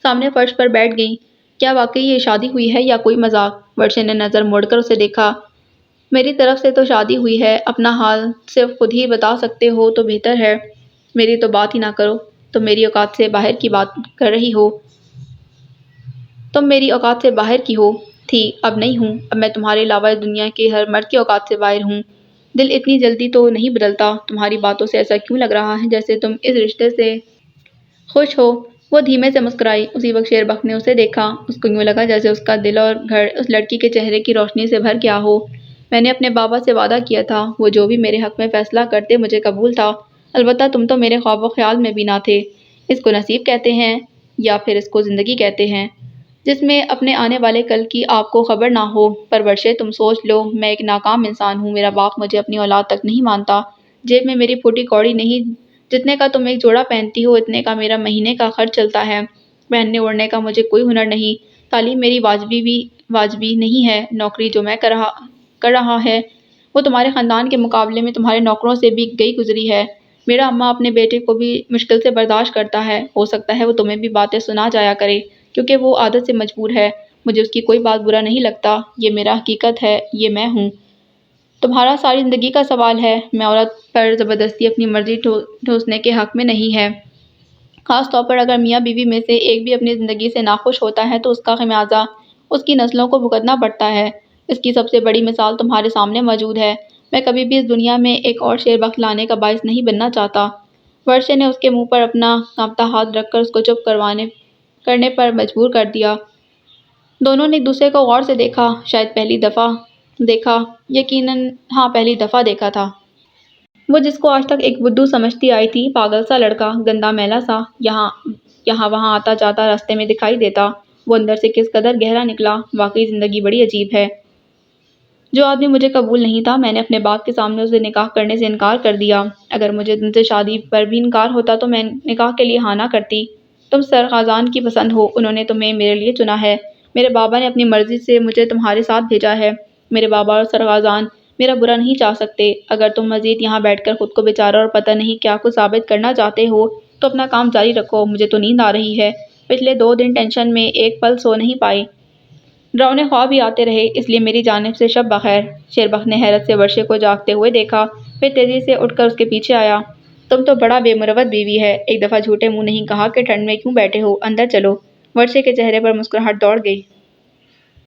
سامنے فرش پر بیٹھ گئیں۔ کیا واقعی یہ شادی ہوئی ہے یا کوئی مذاق؟ ورشے نے نظر موڑ کر اسے دیکھا۔ میری طرف سے تو شادی ہوئی ہے، اپنا حال صرف خود ہی بتا سکتے ہو تو بہتر ہے۔ میری تو بات ہی نہ کرو، تم میری اوقات سے باہر کی بات کر رہی ہو۔ تم میری اوقات سے باہر کی ہو تھی، اب نہیں ہوں۔ اب میں تمہارے علاوہ اس دنیا کے ہر مرد کی اوقات سے باہر ہوں۔ دل اتنی جلدی تو نہیں بدلتا۔ تمہاری باتوں سے ایسا کیوں لگ رہا ہے جیسے تم اس رشتے سے خوش ہو؟ وہ دھیمے سے مسکرائی۔ اسی وقت شیربخت نے اسے دیکھا۔ اس کو یوں لگا جیسے اس کا دل اور گھر اس لڑکی کے چہرے کی روشنی سے بھر گیا ہو۔ میں نے اپنے بابا سے وعدہ کیا تھا، وہ جو بھی میرے حق میں فیصلہ کرتے مجھے قبول تھا، البتہ تم تو میرے خواب و خیال میں بھی نہ تھے۔ اس کو نصیب کہتے ہیں یا پھر اس کو زندگی کہتے ہیں، جس میں اپنے آنے والے کل کی آپ کو خبر نہ ہو۔ پر ورشے تم سوچ لو، میں ایک ناکام انسان ہوں، میرا باپ مجھے اپنی اولاد تک نہیں مانتا، جیب میں میری پھوٹی کوڑی نہیں، جتنے کا تم ایک جوڑا پہنتی ہو اتنے کا میرا مہینے کا خرچ چلتا ہے، پہننے اوڑھنے کا مجھے کوئی ہنر نہیں، تعلیم میری واجبی نہیں ہے، نوکری جو میں کر رہا ہے وہ تمہارے خاندان کے مقابلے میں تمہارے نوکروں سے بھی گئی گزری ہے۔ میرا اماں اپنے بیٹے کو بھی مشکل سے برداشت کرتا ہے، ہو سکتا ہے وہ تمہیں بھی باتیں سنا جایا کرے کیونکہ وہ عادت سے مجبور ہے، مجھے اس کی کوئی بات برا نہیں لگتا، یہ میرا حقیقت ہے، یہ میں ہوں۔ تمہارا ساری زندگی کا سوال ہے، میں عورت پر زبردستی اپنی مرضی ٹھوسنے کے حق میں نہیں ہے، خاص طور پر اگر میاں بیوی میں سے ایک بھی اپنی زندگی سے ناخوش ہوتا ہے تو اس کا خمیازہ اس کی نسلوں کو بھگتنا پڑتا ہے۔ اس کی سب سے بڑی مثال تمہارے سامنے موجود ہے۔ میں کبھی بھی اس دنیا میں ایک اور شیربخت لانے کا باعث نہیں بننا چاہتا۔ ورشے نے اس کے منہ پر اپنا کانپتا ہاتھ رکھ کر اس کو چپ کرنے پر مجبور کر دیا۔ دونوں نے ایک دوسرے کو غور سے دیکھا، شاید پہلی دفعہ دیکھا، یقیناً ہاں پہلی دفعہ دیکھا تھا۔ وہ جس کو آج تک ایک بدھو سمجھتی آئی تھی، پاگل سا لڑکا، گندا میلا سا، یہاں وہاں آتا جاتا راستے میں دکھائی دیتا، وہ اندر سے کس قدر گہرا نکلا۔ واقعی زندگی بڑی عجیب ہے۔ جو آدمی مجھے قبول نہیں تھا، میں نے اپنے باپ کے سامنے اسے نکاح کرنے سے انکار کر دیا۔ اگر مجھے تم سے شادی پر بھی انکار ہوتا تو میں نکاح کے لیے ہاں نہ کرتی۔ تم سرغازان کی پسند ہو، انہوں نے تمہیں میرے لیے چنا ہے، میرے بابا نے اپنی مرضی سے مجھے تمہارے ساتھ بھیجا ہے، میرے بابا اور سرغازان میرا برا نہیں چاہ سکتے۔ اگر تم مزید یہاں بیٹھ کر خود کو بیچارہ اور پتہ نہیں کیا کچھ ثابت کرنا چاہتے ہو تو اپنا کام جاری رکھو، مجھے تو نیند آ رہی ہے، پچھلے 2 دن ٹینشن میں ایک پل سو نہیں پائی، ڈراؤنے خواب ہی آتے رہے، اس لیے میری جانب سے شب بخیر۔ شیربخت نے حیرت سے ورشے کو جاگتے ہوئے دیکھا، پھر تیزی سے اٹھ کر اس کے پیچھے آیا۔ تم تو بڑا بے مروت بیوی ہے، ایک دفعہ جھوٹے منہ نہیں کہا کہ ٹھنڈ میں کیوں بیٹھے ہو، اندر چلو۔ ورشے کے چہرے پر مسکراہٹ دوڑ گئی۔